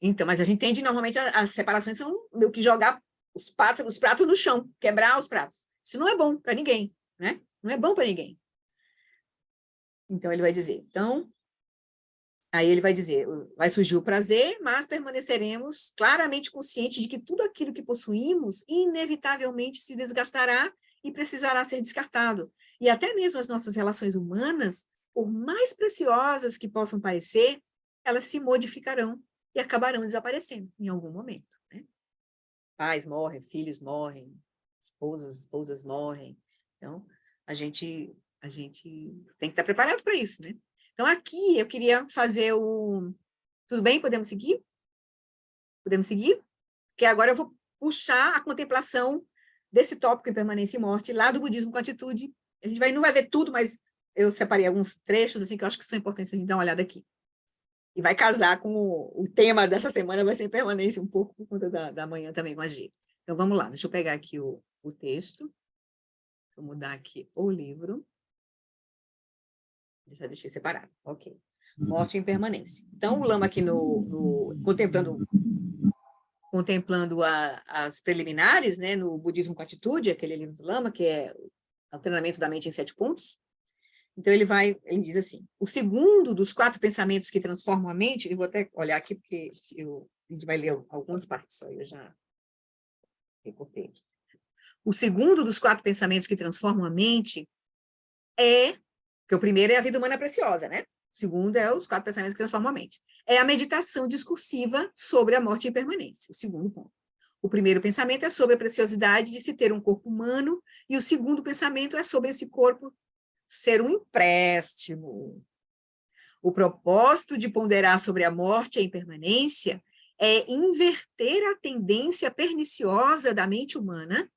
Então, mas a gente entende, normalmente, as separações são meio que jogar os pratos no chão, quebrar os pratos. Isso não é bom para ninguém, né? Não é bom para ninguém. Então, ele vai dizer, aí ele vai dizer, vai surgir o prazer, mas permaneceremos claramente conscientes de que tudo aquilo que possuímos inevitavelmente se desgastará e precisará ser descartado. E até mesmo as nossas relações humanas, por mais preciosas que possam parecer, elas se modificarão e acabarão desaparecendo em algum momento, né? Pais morrem, filhos morrem, esposas morrem. Então, a gente tem que estar preparado para isso, né? Então, aqui eu queria fazer o... Tudo bem? Podemos seguir? Podemos seguir? Porque agora eu vou puxar a contemplação desse tópico impermanência e morte, lá do budismo com atitude. A gente não vai ver tudo, mas eu separei alguns trechos assim, que eu acho que são importantes a gente dar uma olhada aqui. E vai casar com o tema dessa semana, vai ser impermanência, um pouco por conta da manhã também com a G. Então, vamos lá. Deixa eu pegar aqui o texto. Vou mudar aqui o livro. Já deixei separado. Ok. morte e impermanência. Então, o Lama aqui contemplando as preliminares, né, no Budismo com Atitude, aquele livro do Lama, que é o treinamento da mente em 7 pontos. Então, ele diz assim, o segundo dos 4 pensamentos que transformam a mente, eu vou até olhar aqui, porque a gente vai ler algumas partes só, eu já recortei aqui. O segundo dos 4 pensamentos que transformam a mente porque o primeiro é a vida humana preciosa, né? O segundo é os 4 pensamentos que transformam a mente. É a meditação discursiva sobre a morte e impermanência, o segundo ponto. O primeiro pensamento é sobre a preciosidade de se ter um corpo humano, e o segundo pensamento é sobre esse corpo ser um empréstimo. O propósito de ponderar sobre a morte e a impermanência é inverter a tendência perniciosa da mente humana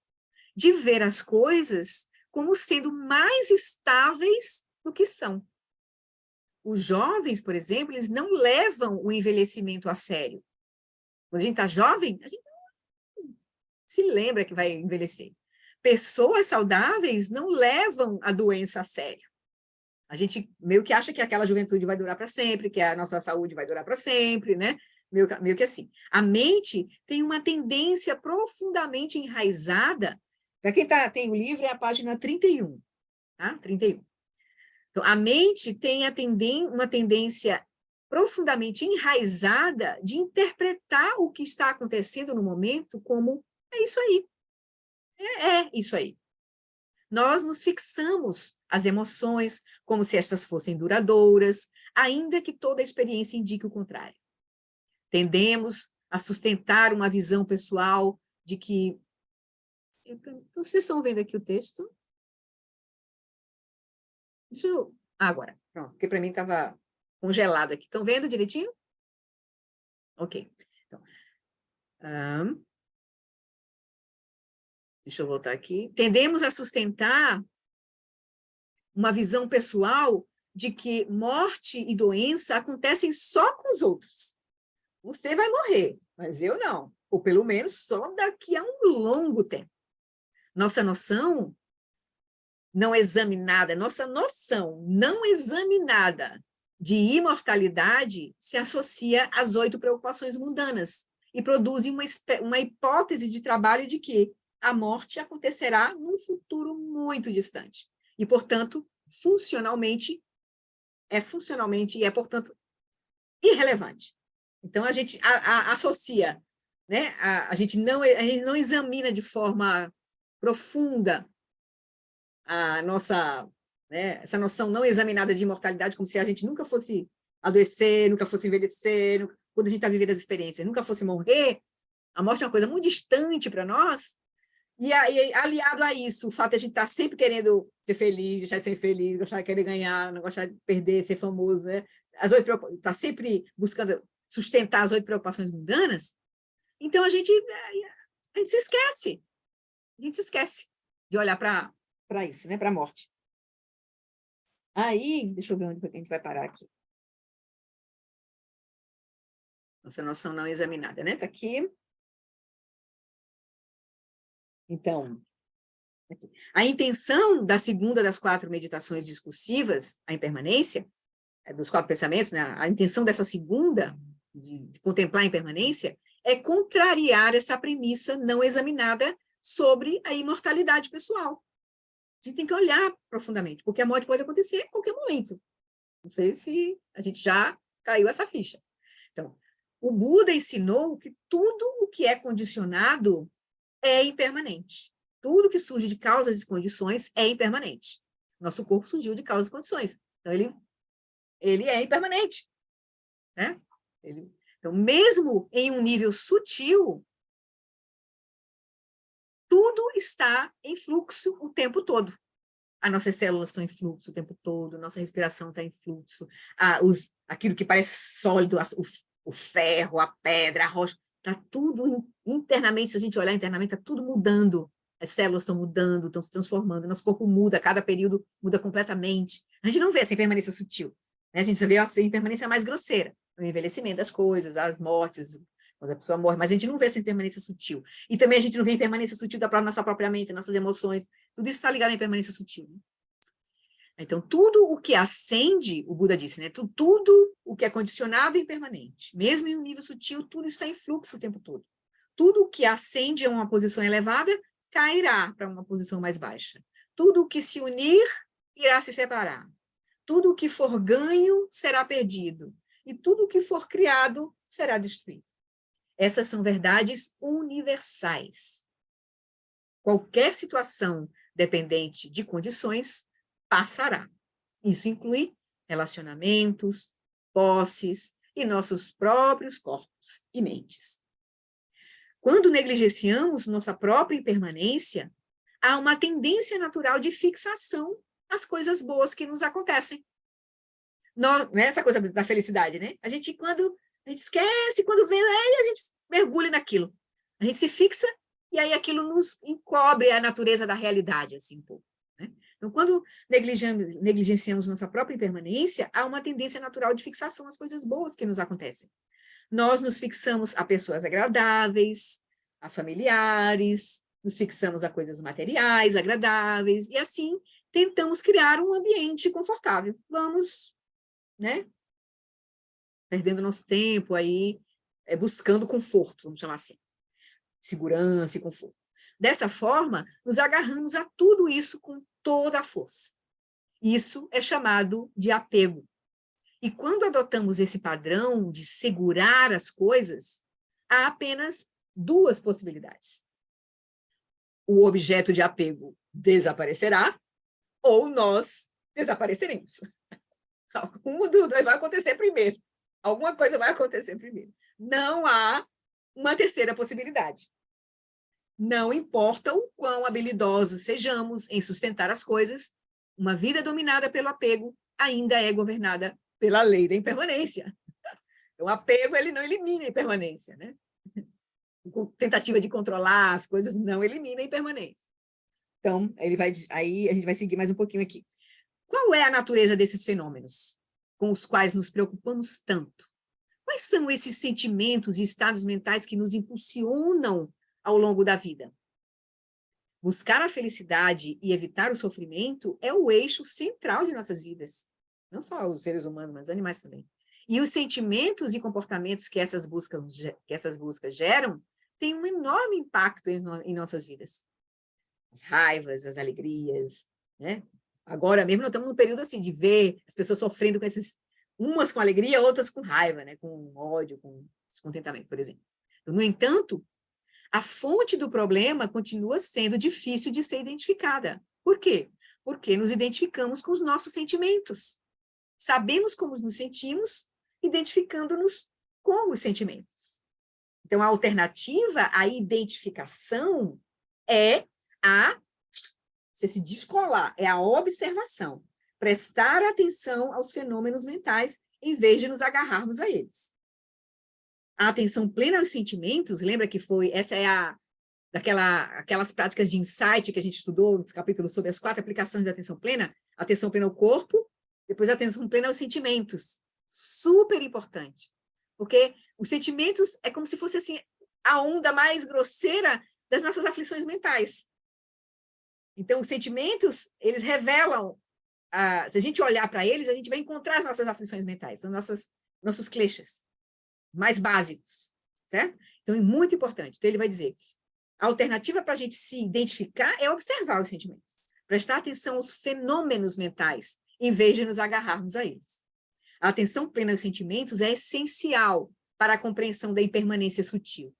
de ver as coisas como sendo mais estáveis do que são. Os jovens, por exemplo, eles não levam o envelhecimento a sério. Quando a gente está jovem, a gente não se lembra que vai envelhecer. Pessoas saudáveis não levam a doença a sério. A gente meio que acha que aquela juventude vai durar para sempre, que a nossa saúde vai durar para sempre, né? Meio que assim. A mente tem uma tendência profundamente enraizada. Para quem tem o livro, é a página 31, tá? 31. Então, a mente tem uma tendência profundamente enraizada de interpretar o que está acontecendo no momento como é isso aí. É isso aí. Nós nos fixamos as emoções como se estas fossem duradouras, ainda que toda a experiência indique o contrário. Tendemos a sustentar uma visão pessoal de que... Vocês estão vendo aqui o texto? Deixa eu... agora, pronto, porque para mim estava congelado aqui. Estão vendo direitinho? Ok. Então, deixa eu voltar aqui. Tendemos a sustentar uma visão pessoal de que morte e doença acontecem só com os outros. Você vai morrer, mas eu não. Ou pelo menos só daqui a um longo tempo. Nossa noção não examinada de imortalidade se associa às 8 preocupações mundanas e produz uma hipótese de trabalho de que a morte acontecerá num futuro muito distante. E, portanto, funcionalmente, portanto, irrelevante. Então, a gente associa, né? A gente não examina de forma profunda a nossa, né, essa noção não examinada de imortalidade, como se a gente nunca fosse adoecer, nunca fosse envelhecer, quando a gente está vivendo as experiências, nunca fosse morrer. A morte é uma coisa muito distante para nós, e aliado a isso, o fato de a gente estar sempre querendo ser feliz, deixar de ser infeliz, gostar de querer ganhar, não gostar de perder, ser famoso, né? Está sempre buscando sustentar as 8 preocupações mundanas. Então, a gente se esquece. A gente se esquece de olhar para isso, né? Para a morte. Aí, deixa eu ver onde a gente vai parar aqui. Nossa noção não examinada, né? Está aqui. Então, aqui. A intenção da segunda das 4 meditações discursivas, a impermanência, dos 4 pensamentos, né? A intenção dessa segunda, de contemplar a impermanência, é contrariar essa premissa não examinada sobre a imortalidade pessoal. A gente tem que olhar profundamente, porque a morte pode acontecer a qualquer momento. Não sei se a gente já caiu essa ficha. Então, o Buda ensinou que tudo o que é condicionado é impermanente. Tudo que surge de causas e condições é impermanente. Nosso corpo surgiu de causas e condições. Então, ele é impermanente. Né? Então, mesmo em um nível sutil, tudo está em fluxo o tempo todo. As nossas células estão em fluxo o tempo todo, nossa respiração está em fluxo, aquilo que parece sólido, o ferro, a pedra, a rocha, está tudo internamente, se a gente olhar internamente, está tudo mudando. As células estão mudando, estão se transformando, nosso corpo muda, cada período muda completamente. A gente não vê essa impermanência sutil, né? A gente só vê a impermanência mais grosseira, o envelhecimento das coisas, as mortes, quando a pessoa morre, mas a gente não vê essa impermanência sutil. E também a gente não vê a impermanência sutil da nossa própria mente, nossas emoções, tudo isso está ligado à impermanência sutil. Então, tudo o que acende, o Buda disse, né? Tudo o que é condicionado é impermanente. Mesmo em um nível sutil, tudo está em fluxo o tempo todo. Tudo o que acende a uma posição elevada, cairá para uma posição mais baixa. Tudo o que se unir, irá se separar. Tudo o que for ganho, será perdido. E tudo o que for criado, será destruído. Essas são verdades universais. Qualquer situação dependente de condições passará. Isso inclui relacionamentos, posses e nossos próprios corpos e mentes. Quando negligenciamos nossa própria impermanência, há uma tendência natural de fixação às coisas boas que nos acontecem. Né, essa coisa da felicidade, né? Quando a gente esquece, quando vem, aí a gente mergulha naquilo. A gente se fixa e aí aquilo nos encobre a natureza da realidade, assim, um pouco. Né? Então, quando negligenciamos nossa própria impermanência, há uma tendência natural de fixação às coisas boas que nos acontecem. Nós nos fixamos a pessoas agradáveis, a familiares, nos fixamos a coisas materiais, agradáveis, e assim tentamos criar um ambiente confortável. Vamos, né, perdendo nosso tempo aí, buscando conforto, vamos chamar assim, segurança e conforto. Dessa forma, nos agarramos a tudo isso com toda a força. Isso é chamado de apego. E quando adotamos esse padrão de segurar as coisas, há apenas duas possibilidades. O objeto de apego desaparecerá, ou nós desapareceremos. Uma dos dois vai acontecer primeiro. Alguma coisa vai acontecer primeiro. Não há uma terceira possibilidade. Não importa o quão habilidosos sejamos em sustentar as coisas, uma vida dominada pelo apego ainda é governada pela lei da impermanência. O apego, ele não elimina a impermanência, né? A tentativa de controlar as coisas não elimina a impermanência. Então, aí a gente vai seguir mais um pouquinho aqui. Qual é a natureza desses fenômenos com os quais nos preocupamos tanto? Quais são esses sentimentos e estados mentais que nos impulsionam ao longo da vida? Buscar a felicidade e evitar o sofrimento é o eixo central de nossas vidas. Não só os seres humanos, mas os animais também. E os sentimentos e comportamentos que essas buscas geram têm um enorme impacto em nossas vidas. As raivas, as alegrias, né? Agora mesmo nós estamos num período assim de ver as pessoas sofrendo com umas com alegria, outras com raiva, né? Com ódio, com descontentamento, por exemplo. No entanto, a fonte do problema continua sendo difícil de ser identificada. Por quê? Porque nos identificamos com os nossos sentimentos. Sabemos como nos sentimos, identificando-nos com os sentimentos. Então, a alternativa à identificação é você se descolar, é a observação, prestar atenção aos fenômenos mentais, em vez de nos agarrarmos a eles. A atenção plena aos sentimentos, lembra que essa é aquelas práticas de insight que a gente estudou nos capítulos sobre as 4 aplicações da atenção plena ao corpo, depois a atenção plena aos sentimentos. Super importante. Porque os sentimentos é como se fosse assim, a onda mais grosseira das nossas aflições mentais. Então, os sentimentos, eles revelam, se a gente olhar para eles, a gente vai encontrar as nossas aflições mentais, os nossos kleshas mais básicos, certo? Então, é muito importante. Então, ele vai dizer, a alternativa para a gente se identificar é observar os sentimentos, prestar atenção aos fenômenos mentais, em vez de nos agarrarmos a eles. A atenção plena aos sentimentos é essencial para a compreensão da impermanência sutil.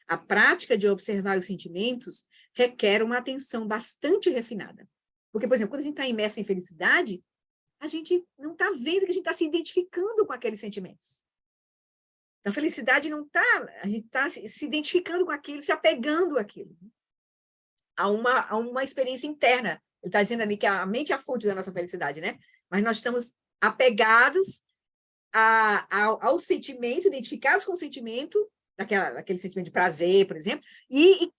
A prática de observar os sentimentos requer uma atenção bastante refinada. Porque, por exemplo, quando a gente está imerso em felicidade, a gente não está vendo que a gente está se identificando com aqueles sentimentos. Então, a felicidade não está, a gente está se identificando com aquilo, se apegando àquilo. Há uma experiência interna. Ele está dizendo ali que a mente é a fonte da nossa felicidade, né? Mas nós estamos apegados ao sentimento, identificados com o sentimento, daquele sentimento de prazer, por exemplo, e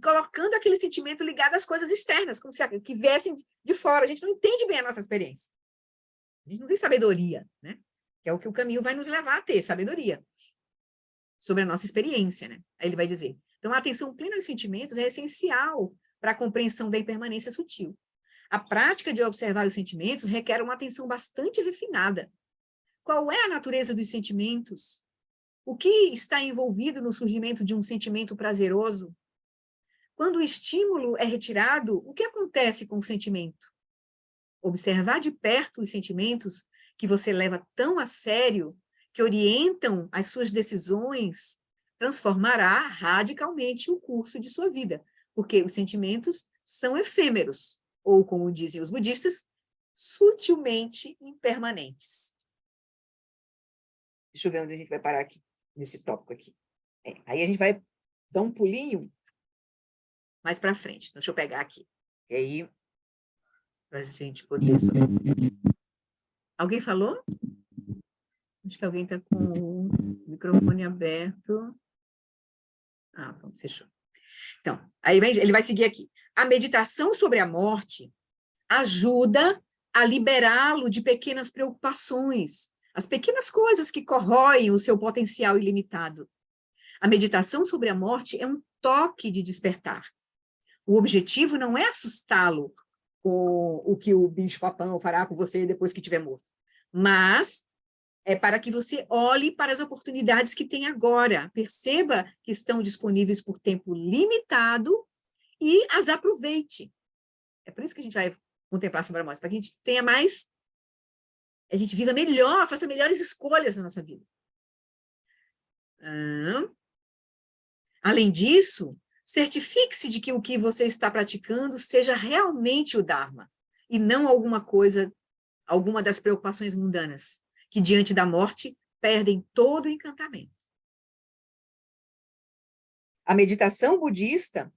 colocando aquele sentimento ligado às coisas externas, como se que viessem de fora. A gente não entende bem a nossa experiência. A gente não tem sabedoria, né? Que é o que o caminho vai nos levar a ter, sabedoria sobre a nossa experiência, né? Aí ele vai dizer, então a atenção plena aos sentimentos é essencial para a compreensão da impermanência sutil. A prática de observar os sentimentos requer uma atenção bastante refinada. Qual é a natureza dos sentimentos? O que está envolvido no surgimento de um sentimento prazeroso? Quando o estímulo é retirado, o que acontece com o sentimento? Observar de perto os sentimentos que você leva tão a sério, que orientam as suas decisões, transformará radicalmente o curso de sua vida, porque os sentimentos são efêmeros, ou, como dizem os budistas, sutilmente impermanentes. Deixa eu ver onde a gente vai parar aqui, nesse tópico aqui. Aí a gente vai dar um pulinho mais para frente. Então, deixa eu pegar aqui. E aí, para a gente poder... Alguém falou? Acho que alguém está com o microfone aberto. Ah, pronto, fechou. Então, aí ele vai seguir aqui. A meditação sobre a morte ajuda a liberá-lo de pequenas preocupações, as pequenas coisas que corroem o seu potencial ilimitado. A meditação sobre a morte é um toque de despertar. O objetivo não é assustá-lo com o que o bicho-papão fará com você depois que estiver morto, mas é para que você olhe para as oportunidades que tem agora, perceba que estão disponíveis por tempo limitado e as aproveite. É por isso que a gente vai contemplar sobre a morte, para que a gente tenha mais, a gente viva melhor, faça melhores escolhas na nossa vida. Além disso, certifique-se de que o que você está praticando seja realmente o Dharma, e não alguma das preocupações mundanas, que diante da morte perdem todo o encantamento. A meditação budista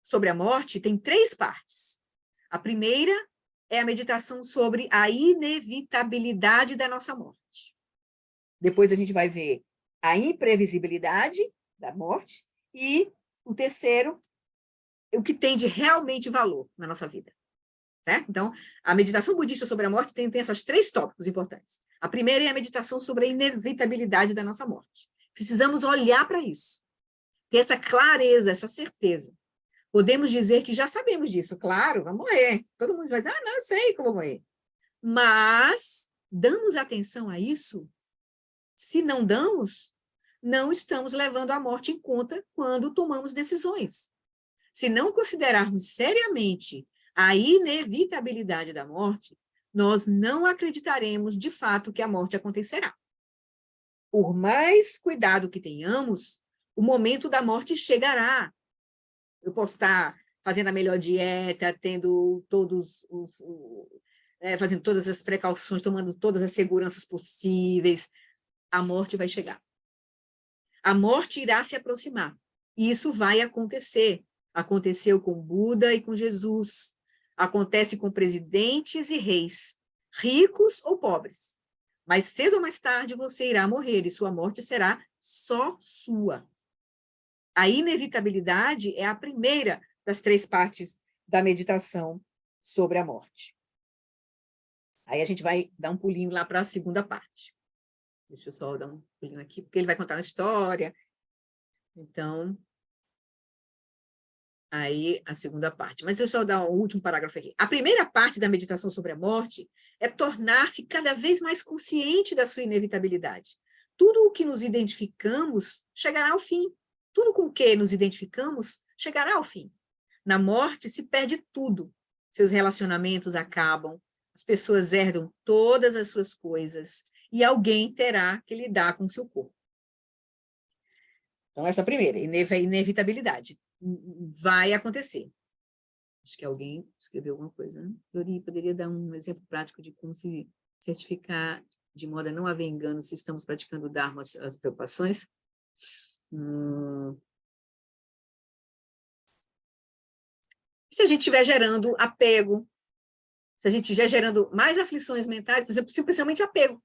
sobre a morte tem 3 partes. A primeira é a meditação sobre a inevitabilidade da nossa morte. Depois a gente vai ver a imprevisibilidade da morte e o terceiro, o que tem de realmente valor na nossa vida. Certo? Então, a meditação budista sobre a morte tem esses 3 tópicos importantes. A primeira é a meditação sobre a inevitabilidade da nossa morte. Precisamos olhar para isso, ter essa clareza, essa certeza. Podemos dizer que já sabemos disso, claro, vai morrer. Todo mundo vai dizer, não, eu sei que eu vou morrer. Mas, damos atenção a isso? Se não damos, não estamos levando a morte em conta quando tomamos decisões. Se não considerarmos seriamente a inevitabilidade da morte, nós não acreditaremos de fato que a morte acontecerá. Por mais cuidado que tenhamos, o momento da morte chegará. Eu posso estar fazendo a melhor dieta, tendo fazendo todas as precauções, tomando todas as seguranças possíveis. A morte vai chegar. A morte irá se aproximar. E isso vai acontecer. Aconteceu com Buda e com Jesus. Acontece com presidentes e reis, ricos ou pobres. Mas cedo ou mais tarde você irá morrer e sua morte será só sua. A inevitabilidade é a primeira das 3 partes da meditação sobre a morte. Aí a gente vai dar um pulinho lá para a segunda parte. Deixa eu só dar um pulinho aqui, porque ele vai contar uma história. Então, aí a segunda parte. Mas deixa eu só dar o último parágrafo aqui. A primeira parte da meditação sobre a morte é tornar-se cada vez mais consciente da sua inevitabilidade. Tudo o que nos identificamos chegará ao fim. Tudo com o que nos identificamos chegará ao fim. Na morte se perde tudo. Seus relacionamentos acabam, as pessoas herdam todas as suas coisas e alguém terá que lidar com o seu corpo. Então, essa primeira, inevitabilidade. Vai acontecer. Acho que alguém escreveu alguma coisa, né? Flori, poderia dar um exemplo prático de como se certificar de modo a não haver engano se estamos praticando o Dharma, as preocupações? Se a gente estiver gerando apego, se a gente estiver gerando mais aflições mentais, por exemplo, principalmente apego.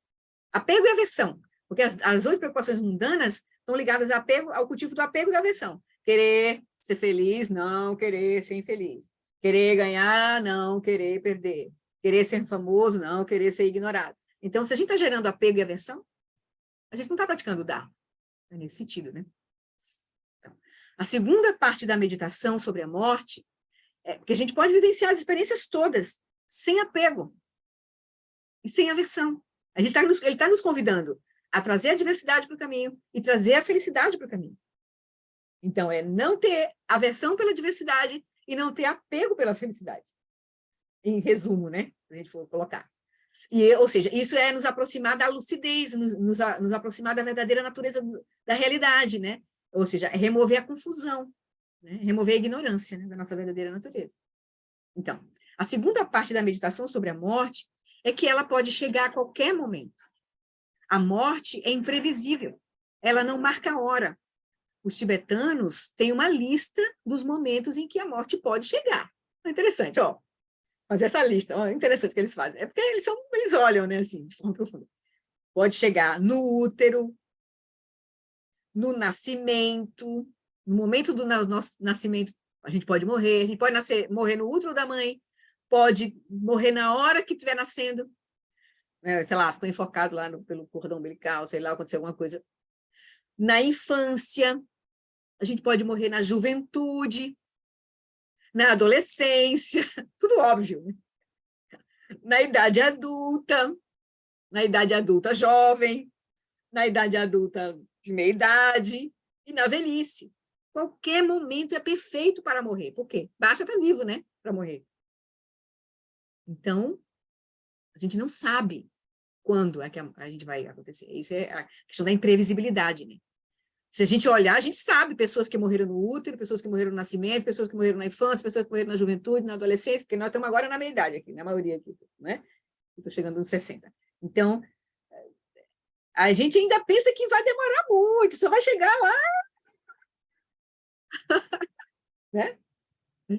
Apego e aversão. Porque as 8 preocupações mundanas estão ligadas ao apego, ao cultivo do apego e da aversão. Querer ser feliz, não querer ser infeliz. Querer ganhar, não querer perder. Querer ser famoso, não querer ser ignorado. Então, se a gente está gerando apego e aversão, a gente não está praticando o Dharma. É nesse sentido, né? Então, a segunda parte da meditação sobre a morte Porque a gente pode vivenciar as experiências todas, sem apego e sem aversão. Ele tá nos convidando a trazer a diversidade para o caminho e trazer a felicidade para o caminho. Então, é não ter aversão pela diversidade e não ter apego pela felicidade. Em resumo, né? Se a gente for colocar. Ou seja, isso é nos aproximar da lucidez, nos aproximar da verdadeira natureza da realidade, né? Ou seja, é remover a confusão, né? Remover a ignorância, né, da nossa verdadeira natureza. Então, a segunda parte da meditação sobre a morte é que ela pode chegar a qualquer momento. A morte é imprevisível, ela não marca a hora. Os tibetanos têm uma lista dos momentos em que a morte pode chegar. É interessante, ó. Fazer essa lista, ó, é interessante que eles fazem. É porque eles olham, né, assim, de forma profunda. Pode chegar no útero, no nascimento, no momento do nosso nascimento, a gente pode morrer, a gente pode morrer no útero da mãe, pode morrer na hora que estiver nascendo, né, sei lá, ficou enforcado lá pelo cordão umbilical, sei lá, aconteceu alguma coisa. Na infância, a gente pode morrer na juventude, na adolescência, tudo óbvio, né? Na idade adulta jovem, na idade adulta de meia idade e na velhice. Qualquer momento é perfeito para morrer. Por quê? Basta estar vivo, né? Para morrer. Então, a gente não sabe quando é que a gente vai acontecer. Isso é a questão da imprevisibilidade, né? Se a gente olhar, a gente sabe pessoas que morreram no útero, pessoas que morreram no nascimento, pessoas que morreram na infância, pessoas que morreram na juventude, na adolescência, porque nós estamos agora na meia-idade aqui, na maioria aqui, né? Estou chegando nos 60. Então, a gente ainda pensa que vai demorar muito, só vai chegar lá, né?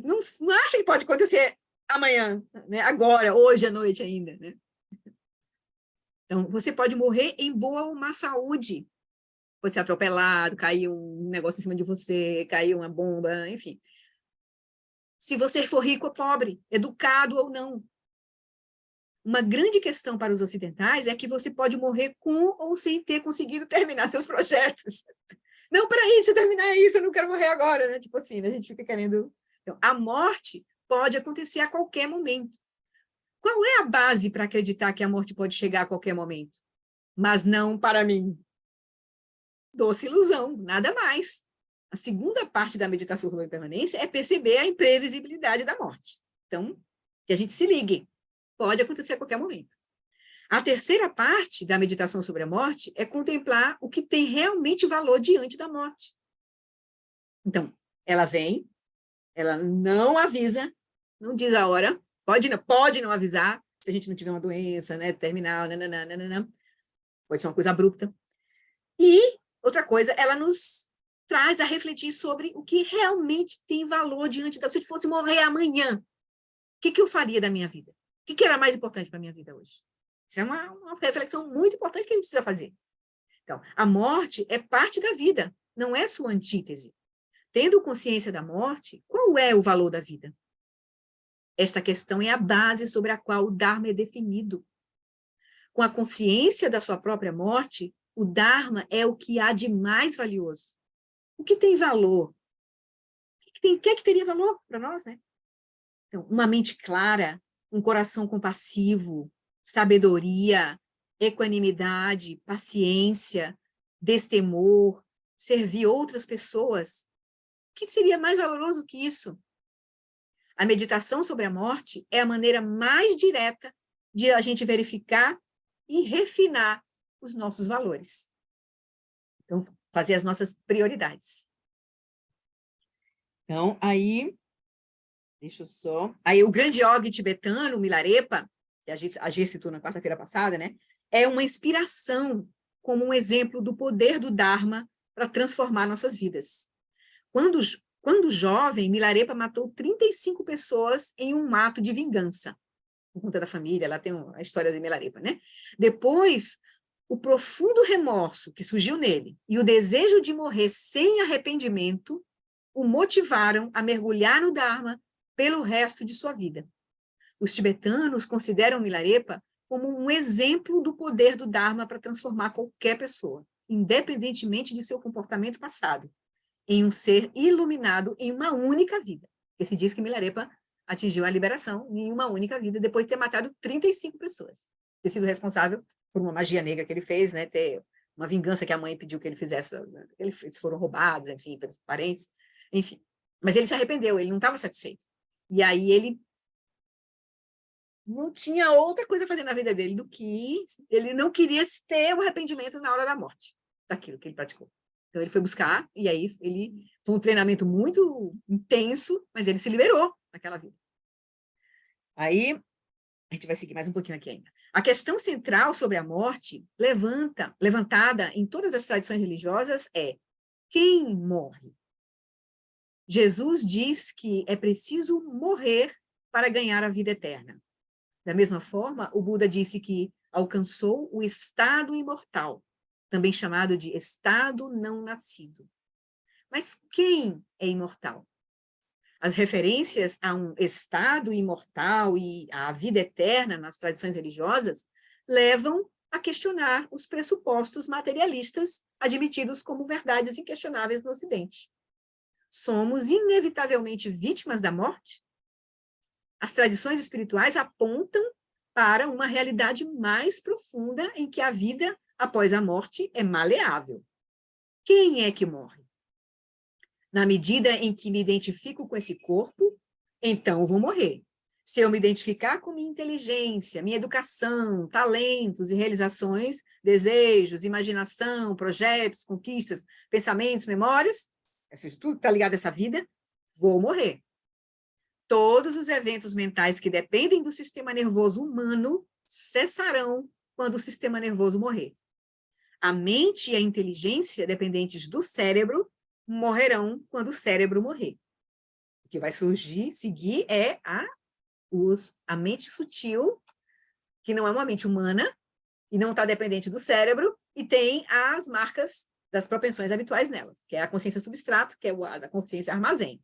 Não acha que pode acontecer amanhã, né? Agora, hoje à noite ainda, né? Então, você pode morrer em boa ou má saúde. Pode ser atropelado, cair um negócio em cima de você, cair uma bomba, enfim. Se você for rico ou pobre, educado ou não. Uma grande questão para os ocidentais é que você pode morrer com ou sem ter conseguido terminar seus projetos. Não, peraí, deixa eu terminar isso, eu não quero morrer agora, né? Tipo assim, né? A gente fica querendo... Então, a morte pode acontecer a qualquer momento. Qual é a base para acreditar que a morte pode chegar a qualquer momento? Mas não para mim. Doce ilusão, nada mais. A segunda parte da meditação sobre a impermanência é perceber a imprevisibilidade da morte. Então, que a gente se ligue. Pode acontecer a qualquer momento. A terceira parte da meditação sobre a morte é contemplar o que tem realmente valor diante da morte. Então, ela vem, ela não avisa, não diz a hora, pode não avisar, se a gente não tiver uma doença, né, terminal, nananana, pode ser uma coisa abrupta. E, outra coisa, ela nos traz a refletir sobre o que realmente tem valor diante da... Se eu fosse morrer amanhã, o que eu faria da minha vida? O que era mais importante para a minha vida hoje? Isso é uma reflexão muito importante que a gente precisa fazer. Então, a morte é parte da vida, não é sua antítese. Tendo consciência da morte, qual é o valor da vida? Esta questão é a base sobre a qual o Dharma é definido. Com a consciência da sua própria morte, o Dharma é o que há de mais valioso. O que tem valor? O que é que teria valor para nós, né? Então, uma mente clara, um coração compassivo, sabedoria, equanimidade, paciência, destemor, servir outras pessoas. O que seria mais valoroso que isso? A meditação sobre a morte é a maneira mais direta de a gente verificar e refinar os nossos valores. Então, fazer as nossas prioridades. Então, aí... Deixa eu só... Aí, o grande yogi tibetano, Milarepa, que a Gê citou na quarta-feira passada, né? É uma inspiração como um exemplo do poder do Dharma para transformar nossas vidas. Quando jovem, Milarepa matou 35 pessoas em um ato de vingança. Por conta da família, lá tem a história de Milarepa, né? Depois, o profundo remorso que surgiu nele e o desejo de morrer sem arrependimento o motivaram a mergulhar no Dharma pelo resto de sua vida. Os tibetanos consideram Milarepa como um exemplo do poder do Dharma para transformar qualquer pessoa, independentemente de seu comportamento passado, em um ser iluminado em uma única vida. que se diz que Milarepa atingiu a liberação em uma única vida, depois de ter matado 35 pessoas. Ter sido responsável por uma magia negra que ele fez, né? Ter uma vingança que a mãe pediu que ele fizesse. Eles foram roubados, enfim, pelos parentes, enfim. Mas ele se arrependeu, ele não estava satisfeito. E aí ele não tinha outra coisa a fazer na vida dele do que ele não queria ter o arrependimento na hora da morte daquilo que ele praticou. Então ele foi buscar, e aí foi um treinamento muito intenso, mas ele se liberou naquela vida. Aí, a gente vai seguir mais um pouquinho aqui ainda. A questão central sobre a morte, levantada em todas as tradições religiosas, é: quem morre? Jesus diz que é preciso morrer para ganhar a vida eterna. Da mesma forma, o Buda disse que alcançou o estado imortal, também chamado de estado não nascido. Mas quem é imortal? As referências a um estado imortal e à vida eterna nas tradições religiosas levam a questionar os pressupostos materialistas admitidos como verdades inquestionáveis no Ocidente. Somos inevitavelmente vítimas da morte? As tradições espirituais apontam para uma realidade mais profunda em que a vida após a morte é maleável. Quem é que morre? Na medida em que me identifico com esse corpo, então eu vou morrer. Se eu me identificar com minha inteligência, minha educação, talentos e realizações, desejos, imaginação, projetos, conquistas, pensamentos, memórias, isso tudo está ligado a essa vida, vou morrer. Todos os eventos mentais que dependem do sistema nervoso humano cessarão quando o sistema nervoso morrer. A mente e a inteligência dependentes do cérebro morrerão quando o cérebro morrer. O que vai seguir é a mente sutil, que não é uma mente humana, e não está dependente do cérebro, e tem as marcas das propensões habituais nelas, que é a consciência substrato, que é a consciência armazém.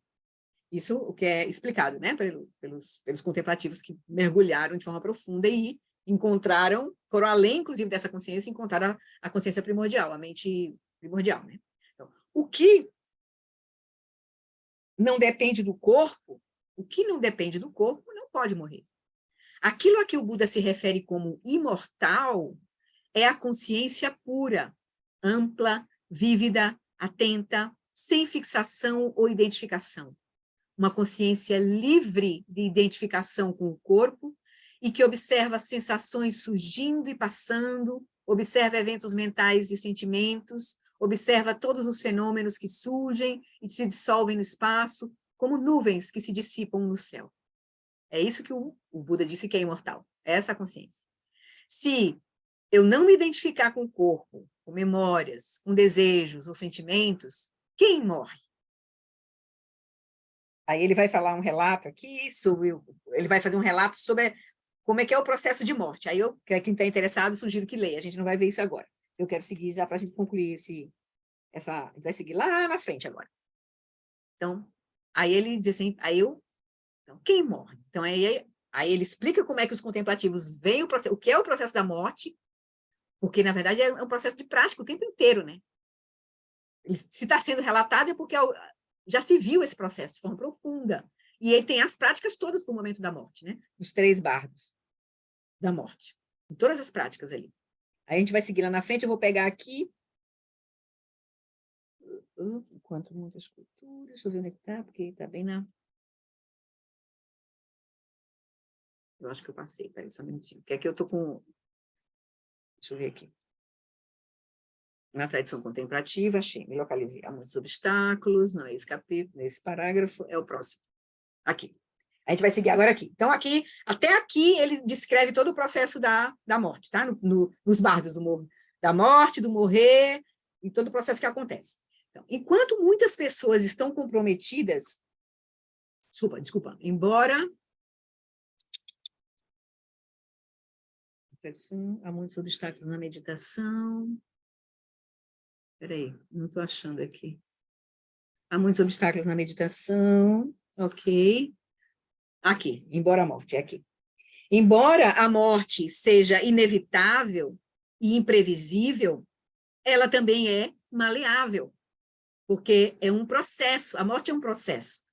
Isso o que é explicado, né, pelos contemplativos que mergulharam de forma profunda e encontraram, foram além, inclusive, dessa consciência, e encontraram a consciência primordial, a mente primordial, né? Então, o que não depende do corpo não pode morrer. Aquilo a que o Buda se refere como imortal é a consciência pura, ampla, vívida, atenta, sem fixação ou identificação. Uma consciência livre de identificação com o corpo e que observa sensações surgindo e passando, observa eventos mentais e sentimentos, observa todos os fenômenos que surgem e se dissolvem no espaço, como nuvens que se dissipam no céu. É isso que o Buda disse que é imortal, é essa consciência. Se eu não me identificar com o corpo, com memórias, com desejos ou sentimentos, quem morre? Aí ele vai falar um relato aqui ele vai fazer um relato sobre como é que é o processo de morte. Aí quem está interessado, sugiro que leia. A gente não vai ver isso agora. Eu quero seguir já para a gente concluir vai seguir lá na frente agora. Então, aí ele diz assim, então, quem morre? Então, aí ele explica como é que os contemplativos veem o que é o processo da morte, porque, na verdade, é um processo de prática o tempo inteiro, né? Se está sendo relatado é porque já se viu esse processo de forma profunda. E ele tem as práticas todas para o momento da morte, né? Os 3 bardos da morte. Em todas as práticas ali. Aí a gente vai seguir lá na frente, eu vou pegar aqui. Enquanto muitas culturas, deixa eu ver onde é que está, porque está bem na... Eu acho que eu passei, peraí, só um minutinho. Porque aqui eu estou com... Deixa eu ver aqui. Na tradição contemplativa, achei, me localizei. Há muitos obstáculos, não é esse capítulo, nesse parágrafo, é o próximo. Aqui. A gente vai seguir agora aqui. Então, até aqui, ele descreve todo o processo da morte, tá? Nos bardos da morte, do morrer, e todo o processo que acontece. Então, enquanto muitas pessoas estão comprometidas, desculpa, embora há muitos obstáculos na meditação. Peraí, não estou achando aqui. Há muitos obstáculos na meditação, ok. Aqui, embora a morte, é aqui. Embora a morte seja inevitável e imprevisível, ela também é maleável, porque é um processo, a morte é um processo.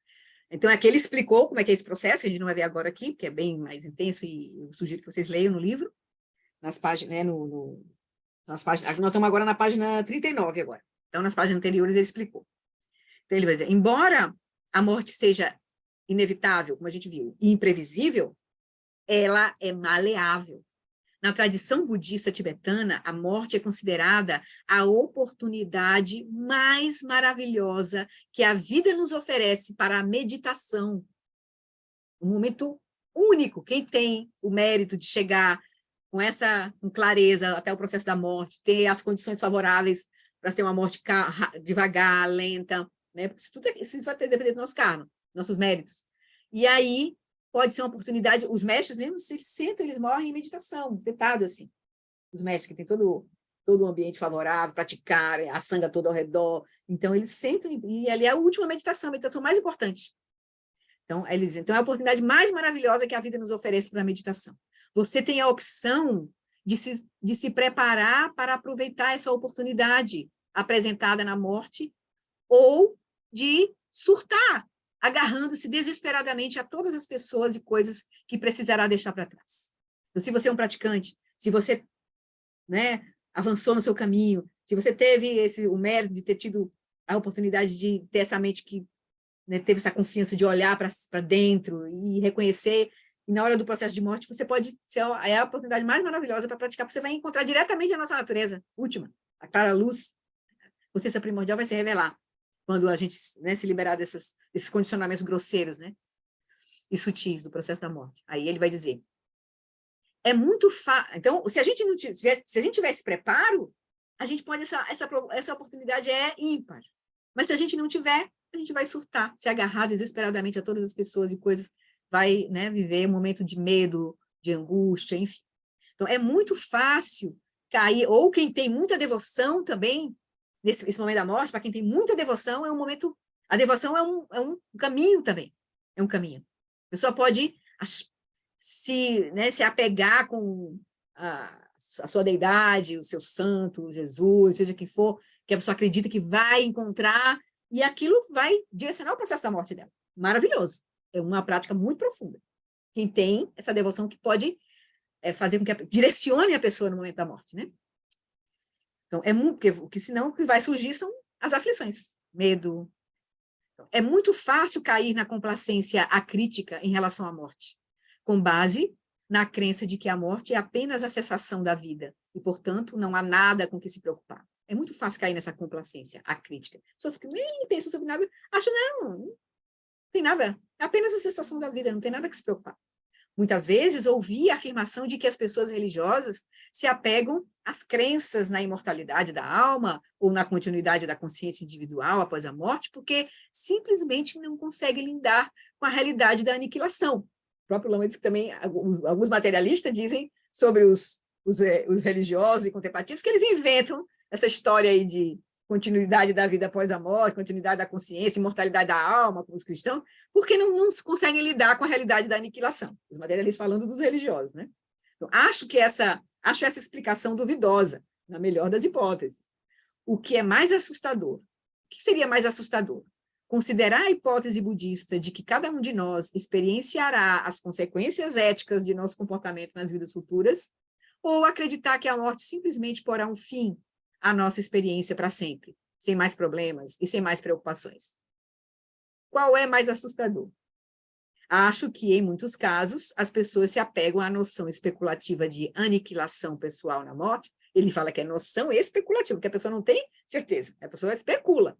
Então, aqui ele explicou como é que é esse processo, que a gente não vai ver agora aqui, porque é bem mais intenso, e eu sugiro que vocês leiam no livro, nas páginas, né, nas páginas, nós estamos agora na página 39 agora. Então, nas páginas anteriores ele explicou. Então, ele vai dizer, embora a morte seja inevitável, como a gente viu, e imprevisível, ela é maleável. Na tradição budista tibetana, a morte é considerada a oportunidade mais maravilhosa que a vida nos oferece para a meditação. Um momento único. Quem tem o mérito de chegar com clareza até o processo da morte, ter as condições favoráveis para ter uma morte devagar, lenta, né? Porque isso vai depender do nosso karma, nossos méritos. E aí pode ser uma oportunidade, os mestres mesmo, se sentam, eles morrem em meditação, deitado assim. Os mestres que têm todo o ambiente favorável, praticar, a sanga toda ao redor. Então, eles sentam, e ali é a última meditação, a meditação mais importante. Então, eles dizem, então é a oportunidade mais maravilhosa que a vida nos oferece para a meditação. Você tem a opção de se preparar para aproveitar essa oportunidade apresentada na morte, ou de surtar, agarrando-se desesperadamente a todas as pessoas e coisas que precisará deixar para trás. Então, se você é um praticante, se você, né, avançou no seu caminho, se você teve o mérito de ter tido a oportunidade de ter essa mente que, né, teve essa confiança de olhar para dentro e reconhecer, e na hora do processo de morte, você pode ser a oportunidade mais maravilhosa para praticar, porque você vai encontrar diretamente a nossa natureza última, a clara luz. A consciência primordial vai se revelar quando a gente, né, se liberar desses condicionamentos grosseiros, né, e sutis do processo da morte. Aí ele vai dizer, é muito fácil. Então, se a gente tiver esse preparo, a gente pode, essa oportunidade é ímpar. Mas se a gente não tiver, a gente vai surtar, se agarrar desesperadamente a todas as pessoas e coisas, vai, né, viver um momento de medo, de angústia, enfim. Então, é muito fácil cair, ou quem tem muita devoção também, nesse momento da morte, para quem tem muita devoção, é um momento, a devoção é um caminho também, é um caminho. A pessoa pode se apegar com a sua deidade, o seu santo, Jesus, seja quem for, que a pessoa acredita que vai encontrar, e aquilo vai direcionar o processo da morte dela. Maravilhoso. É uma prática muito profunda. Quem tem essa devoção que pode fazer com que direcione a pessoa no momento da morte, né? Então, porque senão o que vai surgir são as aflições, medo. Então, é muito fácil cair na complacência acrítica em relação à morte, com base na crença de que a morte é apenas a cessação da vida e, portanto, não há nada com que se preocupar. É muito fácil cair nessa complacência acrítica. Pessoas que nem pensam sobre nada, acham, não tem nada, é apenas a cessação da vida, não tem nada que se preocupar. Muitas vezes ouvi a afirmação de que as pessoas religiosas se apegam às crenças na imortalidade da alma ou na continuidade da consciência individual após a morte, porque simplesmente não conseguem lidar com a realidade da aniquilação. O próprio Lama diz que também alguns materialistas dizem sobre os religiosos e contemplativos que eles inventam essa história aí de continuidade da vida após a morte, continuidade da consciência, imortalidade da alma, como os cristãos, porque não conseguem lidar com a realidade da aniquilação. Os materialistas falando dos religiosos, né? Então, acho essa explicação duvidosa, na melhor das hipóteses. O que é mais assustador? O que seria mais assustador? Considerar a hipótese budista de que cada um de nós experienciará as consequências éticas de nosso comportamento nas vidas futuras, ou acreditar que a morte simplesmente porá um fim à nossa experiência para sempre, sem mais problemas e sem mais preocupações. Qual é mais assustador? Acho que, em muitos casos, as pessoas se apegam à noção especulativa de aniquilação pessoal na morte. Ele fala que é noção especulativa, porque a pessoa não tem certeza, a pessoa especula.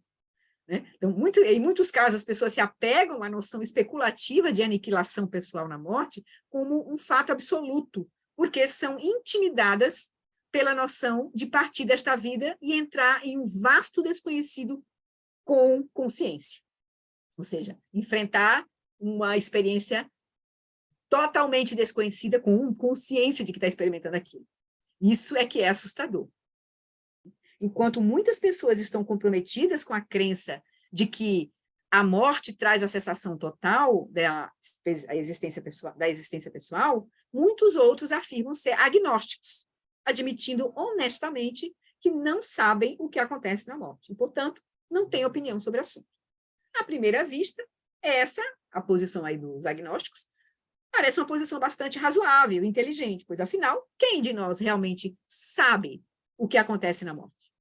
Né? Então, em muitos casos, as pessoas se apegam à noção especulativa de aniquilação pessoal na morte como um fato absoluto, porque são intimidadas pela noção de partir desta vida e entrar em um vasto desconhecido com consciência. Ou seja, enfrentar uma experiência totalmente desconhecida com consciência de que está experimentando aquilo. Isso é que é assustador. Enquanto muitas pessoas estão comprometidas com a crença de que a morte traz a cessação total da existência pessoal, muitos outros afirmam ser agnósticos, admitindo honestamente que não sabem o que acontece na morte e, portanto, não têm opinião sobre o assunto. À primeira vista, Essa, a posição aí dos agnósticos, parece uma posição bastante razoável, inteligente, pois, afinal, quem de nós realmente sabe o que acontece na morte?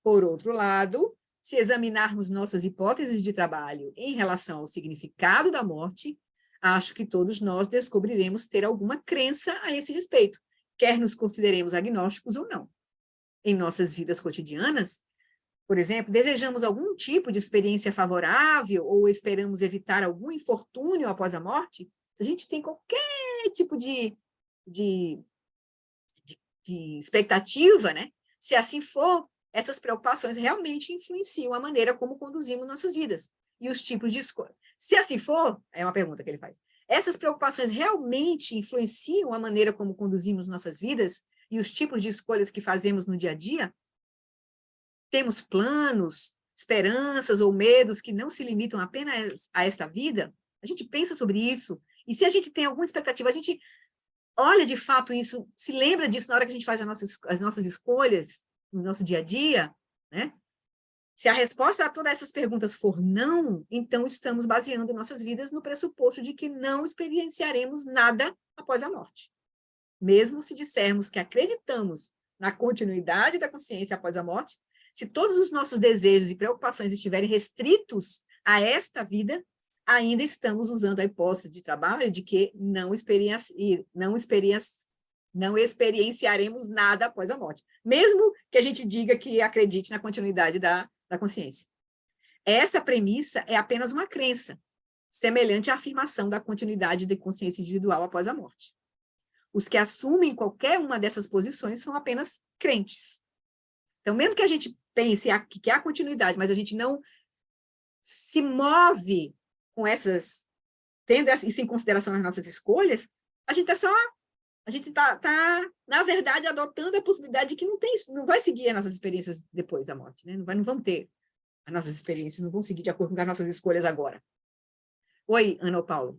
Por outro lado, se examinarmos nossas hipóteses de trabalho em relação ao significado da morte, acho que todos nós descobriremos ter alguma crença a esse respeito, quer nos consideremos agnósticos ou não. Em nossas vidas cotidianas, por exemplo, desejamos algum tipo de experiência favorável ou esperamos evitar algum infortúnio após a morte? Se a gente tem qualquer tipo de, de expectativa, né? Se assim for, essas preocupações realmente influenciam a maneira como conduzimos nossas vidas e os tipos de escolha. Se assim for, é uma pergunta que ele faz, essas preocupações realmente influenciam a maneira como conduzimos nossas vidas e os tipos de escolhas que fazemos no dia a dia? Temos planos, esperanças ou medos que não se limitam apenas a esta vida? A gente pensa sobre isso, e se a gente tem alguma expectativa, a gente olha de fato isso, se lembra disso na hora que a gente faz as nossas escolhas no nosso dia a dia, né? Se a resposta a todas essas perguntas for não, então estamos baseando nossas vidas no pressuposto de que não experienciaremos nada após a morte. Mesmo se dissermos que acreditamos na continuidade da consciência após a morte, se todos os nossos desejos e preocupações estiverem restritos a esta vida, ainda estamos usando a hipótese de trabalho de que não experienciaremos nada após a morte, mesmo que a gente diga que acredite na continuidade da consciência. Essa premissa é apenas uma crença, semelhante à afirmação da continuidade da consciência individual após a morte. Os que assumem qualquer uma dessas posições são apenas crentes. Então, mesmo que a gente pense que há continuidade, mas a gente não se move com essas, tendo isso em consideração nas nossas escolhas, a gente está, na verdade, adotando a possibilidade de que não vai seguir as nossas experiências depois da morte, né? Não vamos ter as nossas experiências, não vão seguir de acordo com as nossas escolhas agora. Oi, Ana ou Paulo?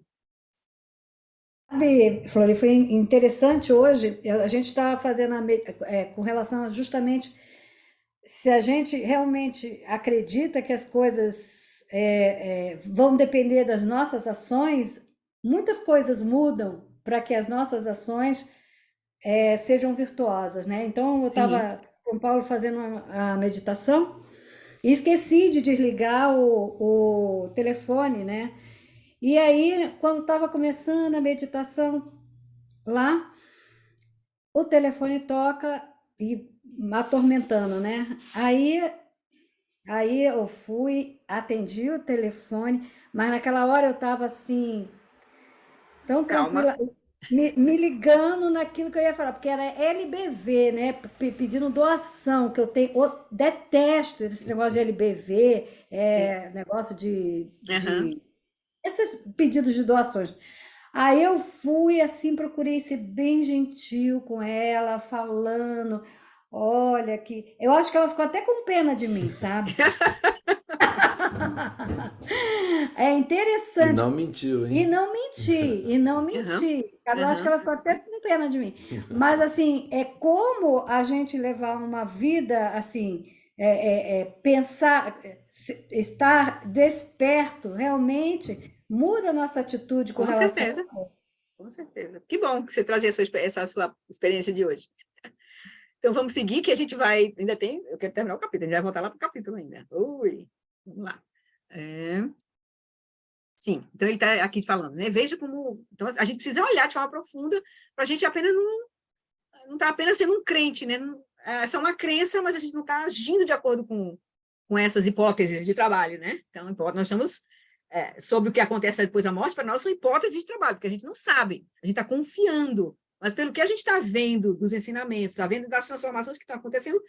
Sabe, Flori, foi interessante hoje, a gente estava fazendo com relação a justamente se a gente realmente acredita que as coisas vão depender das nossas ações, muitas coisas mudam para que as nossas ações sejam virtuosas, né? Então, eu estava com o Paulo fazendo a meditação e esqueci de desligar o telefone, né? E aí, quando estava começando a meditação lá, o telefone toca e atormentando, né? Aí eu fui, atendi o telefone, mas naquela hora eu estava assim, tão tranquila, me ligando naquilo que eu ia falar, porque era LBV, né? Pedindo doação, que eu detesto esse negócio de LBV, negócio de esses pedidos de doações. Aí eu fui assim, procurei ser bem gentil com ela, falando, olha que... Eu acho que ela ficou até com pena de mim, sabe? É interessante. E não mentiu, hein? E não menti. Eu acho que ela ficou até com pena de mim. Mas, assim, é como a gente levar uma vida, assim, pensar, estar desperto, realmente, muda a nossa atitude com relação... certeza. Com certeza. Que bom que você trazia essa sua experiência de hoje. Então, vamos seguir, que a gente vai... Eu quero terminar o capítulo, a gente vai voltar lá para o capítulo ainda. Ui, vamos lá. Sim, então ele está aqui falando, né? Veja como... Então, a gente precisa olhar de forma profunda para a gente apenas não está apenas sendo um crente, né? É só uma crença, mas a gente não está agindo de acordo com essas hipóteses de trabalho, né? Então, nós estamos... sobre o que acontece depois da morte, para nós são hipóteses de trabalho, porque a gente não sabe, a gente está confiando, mas pelo que a gente está vendo dos ensinamentos, está vendo das transformações que estão acontecendo,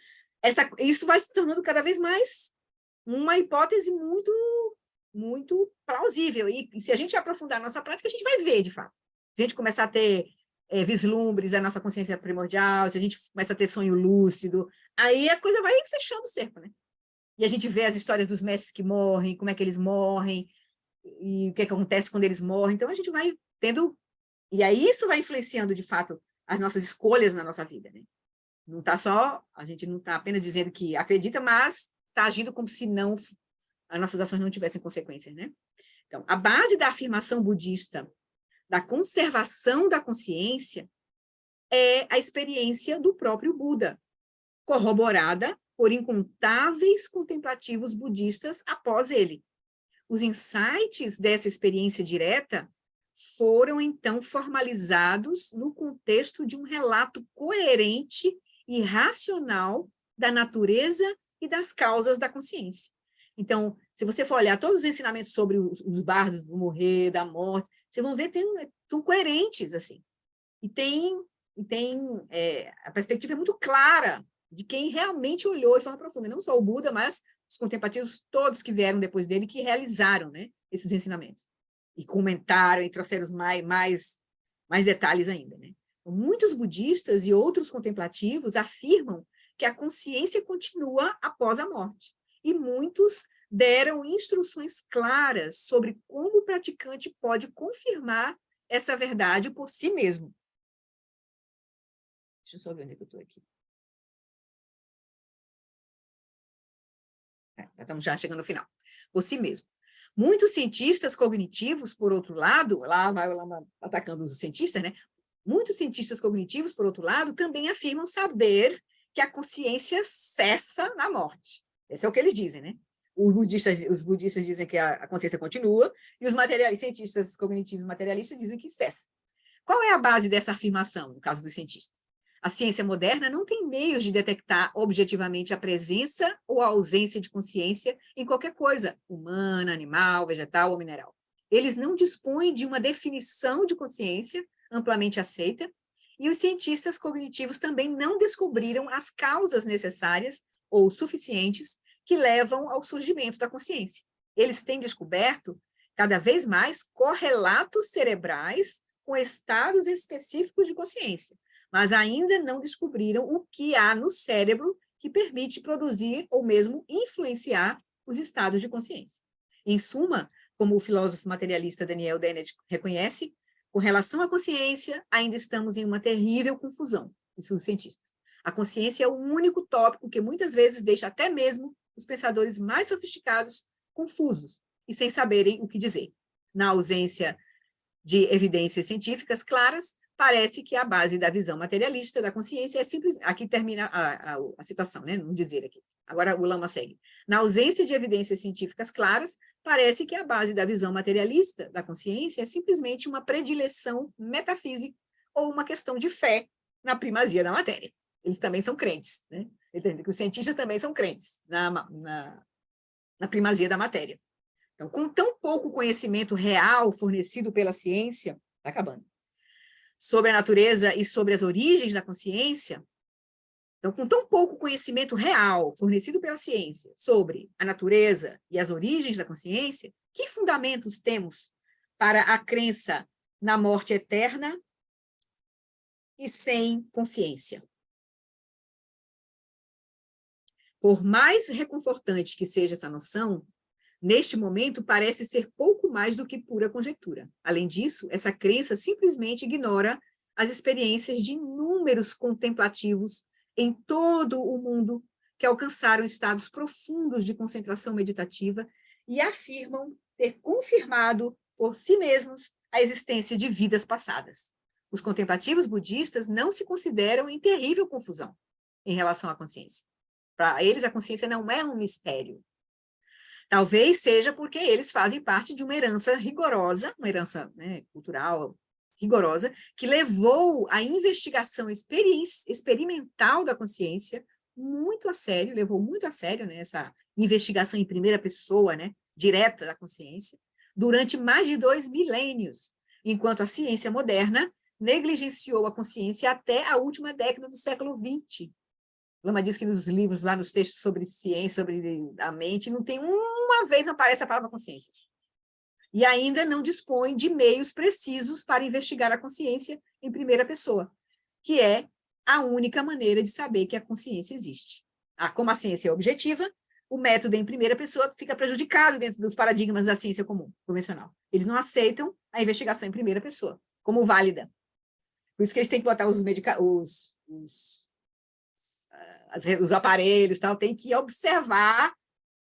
isso vai se tornando cada vez mais uma hipótese muito, muito plausível, e se a gente aprofundar a nossa prática, a gente vai ver, de fato. Se a gente começar a ter vislumbres, a nossa consciência primordial, se a gente começa a ter sonho lúcido, aí a coisa vai fechando o cerco, né? E a gente vê as histórias dos mestres que morrem, como é que eles morrem, e o que acontece quando eles morrem. Então, a gente vai tendo... E aí, isso vai influenciando, de fato, as nossas escolhas na nossa vida, né? Não está só... A gente não está apenas dizendo que acredita, mas está agindo como se não as nossas ações não tivessem consequências, né? Então, a base da afirmação budista da conservação da consciência é a experiência do próprio Buda, corroborada por incontáveis contemplativos budistas após ele. Os insights dessa experiência direta foram, então, formalizados no contexto de um relato coerente e racional da natureza e das causas da consciência. Então, se você for olhar todos os ensinamentos sobre os bardos do morrer, da morte, vocês vão ver que são coerentes, assim. A perspectiva é muito clara de quem realmente olhou de forma profunda, não só o Buda, mas os contemplativos todos que vieram depois dele, que realizaram, né, esses ensinamentos. E comentaram e trouxeram mais detalhes ainda, né? Então, muitos budistas e outros contemplativos afirmam que a consciência continua após a morte. E muitos deram instruções claras sobre como o praticante pode confirmar essa verdade por si mesmo. Deixa eu só ver onde é que eu estou aqui. Estamos já chegando no final. Por si mesmo. Muitos cientistas cognitivos, por outro lado, lá vai o Lama atacando os cientistas, né? Muitos cientistas cognitivos, por outro lado, também afirmam saber que a consciência cessa na morte. Esse é o que eles dizem, né? Os budistas dizem que a consciência continua, e os cientistas cognitivos materialistas dizem que cessa. Qual é a base dessa afirmação, no caso dos cientistas? A ciência moderna não tem meios de detectar objetivamente a presença ou a ausência de consciência em qualquer coisa, humana, animal, vegetal ou mineral. Eles não dispõem de uma definição de consciência amplamente aceita, e os cientistas cognitivos também não descobriram as causas necessárias ou suficientes que levam ao surgimento da consciência. Eles têm descoberto, cada vez mais, correlatos cerebrais com estados específicos de consciência, mas ainda não descobriram o que há no cérebro que permite produzir ou mesmo influenciar os estados de consciência. Em suma, como o filósofo materialista Daniel Dennett reconhece, com relação à consciência, ainda estamos em uma terrível confusão, isso os cientistas. A consciência é o único tópico que muitas vezes deixa até mesmo os pensadores mais sofisticados confusos e sem saberem o que dizer. Na ausência de evidências científicas claras, parece que a base da visão materialista da consciência é simples. Aqui termina a citação, né? Não dizer aqui. Agora o Lama segue. Na ausência de evidências científicas claras, parece que a base da visão materialista da consciência é simplesmente uma predileção metafísica ou uma questão de fé na primazia da matéria. Eles também são crentes, né? Entende? Que os cientistas também são crentes na primazia da matéria. Então, com tão pouco conhecimento real fornecido pela ciência, está acabando, sobre a natureza e sobre as origens da consciência, então, com tão pouco conhecimento real fornecido pela ciência sobre a natureza e as origens da consciência, que fundamentos temos para a crença na morte eterna e sem consciência? Por mais reconfortante que seja essa noção, neste momento parece ser pouco mais do que pura conjectura. Além disso, essa crença simplesmente ignora as experiências de inúmeros contemplativos em todo o mundo que alcançaram estados profundos de concentração meditativa e afirmam ter confirmado por si mesmos a existência de vidas passadas. Os contemplativos budistas não se consideram em terrível confusão em relação à consciência. Para eles, a consciência não é um mistério. Talvez seja porque eles fazem parte de uma herança rigorosa, uma herança, né, cultural rigorosa, que levou a investigação experimental da consciência muito a sério, levou muito a sério, né, essa investigação em primeira pessoa, né, direta da consciência, durante mais de 2 milênios, enquanto a ciência moderna negligenciou a consciência até a última década do século XX. Lama diz que nos livros, lá nos textos sobre ciência, sobre a mente, não tem uma vez não aparece a palavra consciência. E ainda não dispõe de meios precisos para investigar a consciência em primeira pessoa, que é a única maneira de saber que a consciência existe. Como a ciência é objetiva, o método em primeira pessoa fica prejudicado dentro dos paradigmas da ciência comum, convencional. Eles não aceitam a investigação em primeira pessoa como válida. Por isso que eles têm que botar os aparelhos, tal, tem que observar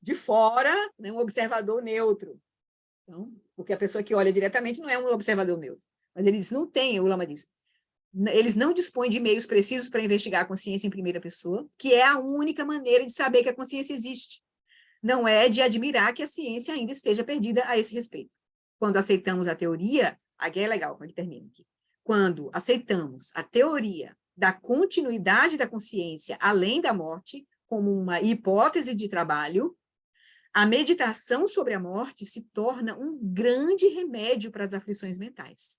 de fora, né, um observador neutro. Então, porque a pessoa que olha diretamente não é um observador neutro. Mas eles não têm, o Lama diz, eles não dispõem de meios precisos para investigar a consciência em primeira pessoa, que é a única maneira de saber que a consciência existe. Não é de admirar que a ciência ainda esteja perdida a esse respeito. Quando aceitamos a teoria, aqui é legal, quando ele termina aqui. Quando aceitamos a teoria da continuidade da consciência além da morte, como uma hipótese de trabalho, a meditação sobre a morte se torna um grande remédio para as aflições mentais.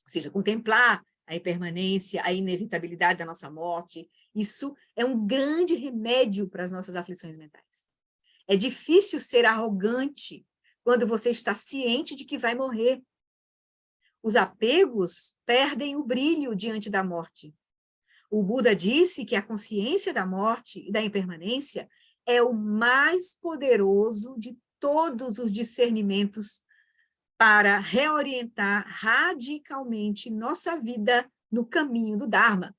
Ou seja, contemplar a impermanência, a inevitabilidade da nossa morte, isso é um grande remédio para as nossas aflições mentais. É difícil ser arrogante quando você está ciente de que vai morrer. Os apegos perdem o brilho diante da morte. O Buda disse que a consciência da morte e da impermanência é o mais poderoso de todos os discernimentos para reorientar radicalmente nossa vida no caminho do Dharma.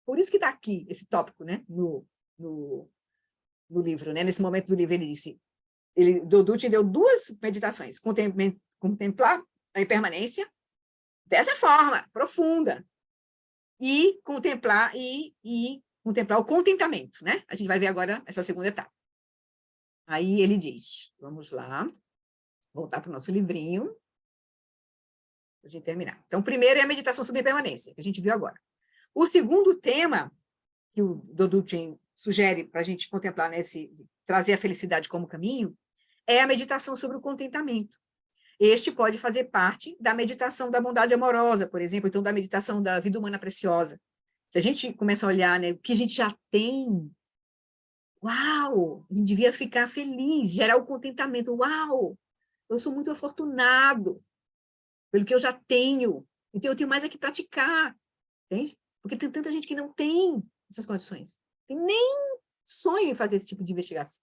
Por isso que está aqui esse tópico, né, no livro, né? Nesse momento do livro ele disse, Doducci deu duas meditações, contemplar a impermanência, dessa forma, profunda, e contemplar o contentamento, né? A gente vai ver agora essa segunda etapa. Aí ele diz, vamos lá, voltar para o nosso livrinho, para a gente terminar. Então, o primeiro é a meditação sobre impermanência, que a gente viu agora. O segundo tema que o Doducci sugere para a gente contemplar trazer a felicidade como caminho, é a meditação sobre o contentamento. Este pode fazer parte da meditação da bondade amorosa, por exemplo, então da meditação da vida humana preciosa. Se a gente começa a olhar, né, o que a gente já tem, uau, a gente devia ficar feliz, gerar o contentamento, uau, eu sou muito afortunado pelo que eu já tenho, então eu tenho mais aqui praticar, entende? Porque tem tanta gente que não tem essas condições, tem nem sonho em fazer esse tipo de investigação.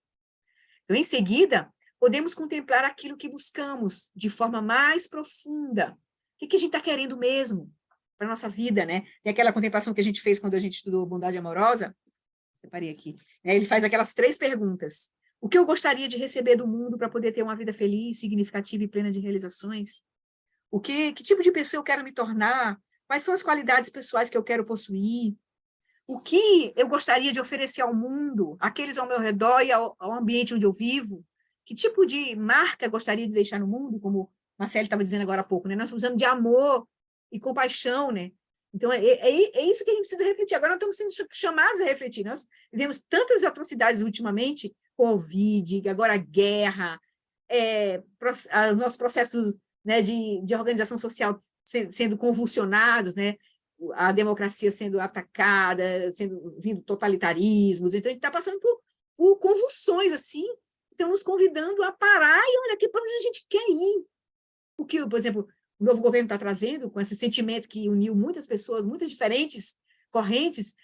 Então, em seguida, podemos contemplar aquilo que buscamos de forma mais profunda. O que a gente está querendo mesmo para a nossa vida, né? Tem aquela contemplação que a gente fez quando a gente estudou Bondade Amorosa, separei aqui, né? Ele faz aquelas 3 perguntas. O que eu gostaria de receber do mundo para poder ter uma vida feliz, significativa e plena de realizações? Que tipo de pessoa eu quero me tornar? Quais são as qualidades pessoais que eu quero possuir? O que eu gostaria de oferecer ao mundo, àqueles ao meu redor e ao ambiente onde eu vivo? Que tipo de marca eu gostaria de deixar no mundo, como Marcelo estava dizendo agora há pouco, né? Nós precisamos de amor e compaixão, né? Então, é isso que a gente precisa refletir. Agora nós estamos sendo chamados a refletir. Nós vivemos tantas atrocidades ultimamente, Covid, agora a guerra, os nossos processos, né, de organização social sendo convulsionados, né? A democracia sendo atacada, vindo totalitarismos, então a gente está passando por convulsões assim, estão nos convidando a parar e olha aqui para onde a gente quer ir. O que, por exemplo, o novo governo está trazendo, com esse sentimento que uniu muitas pessoas, muitas diferentes correntes,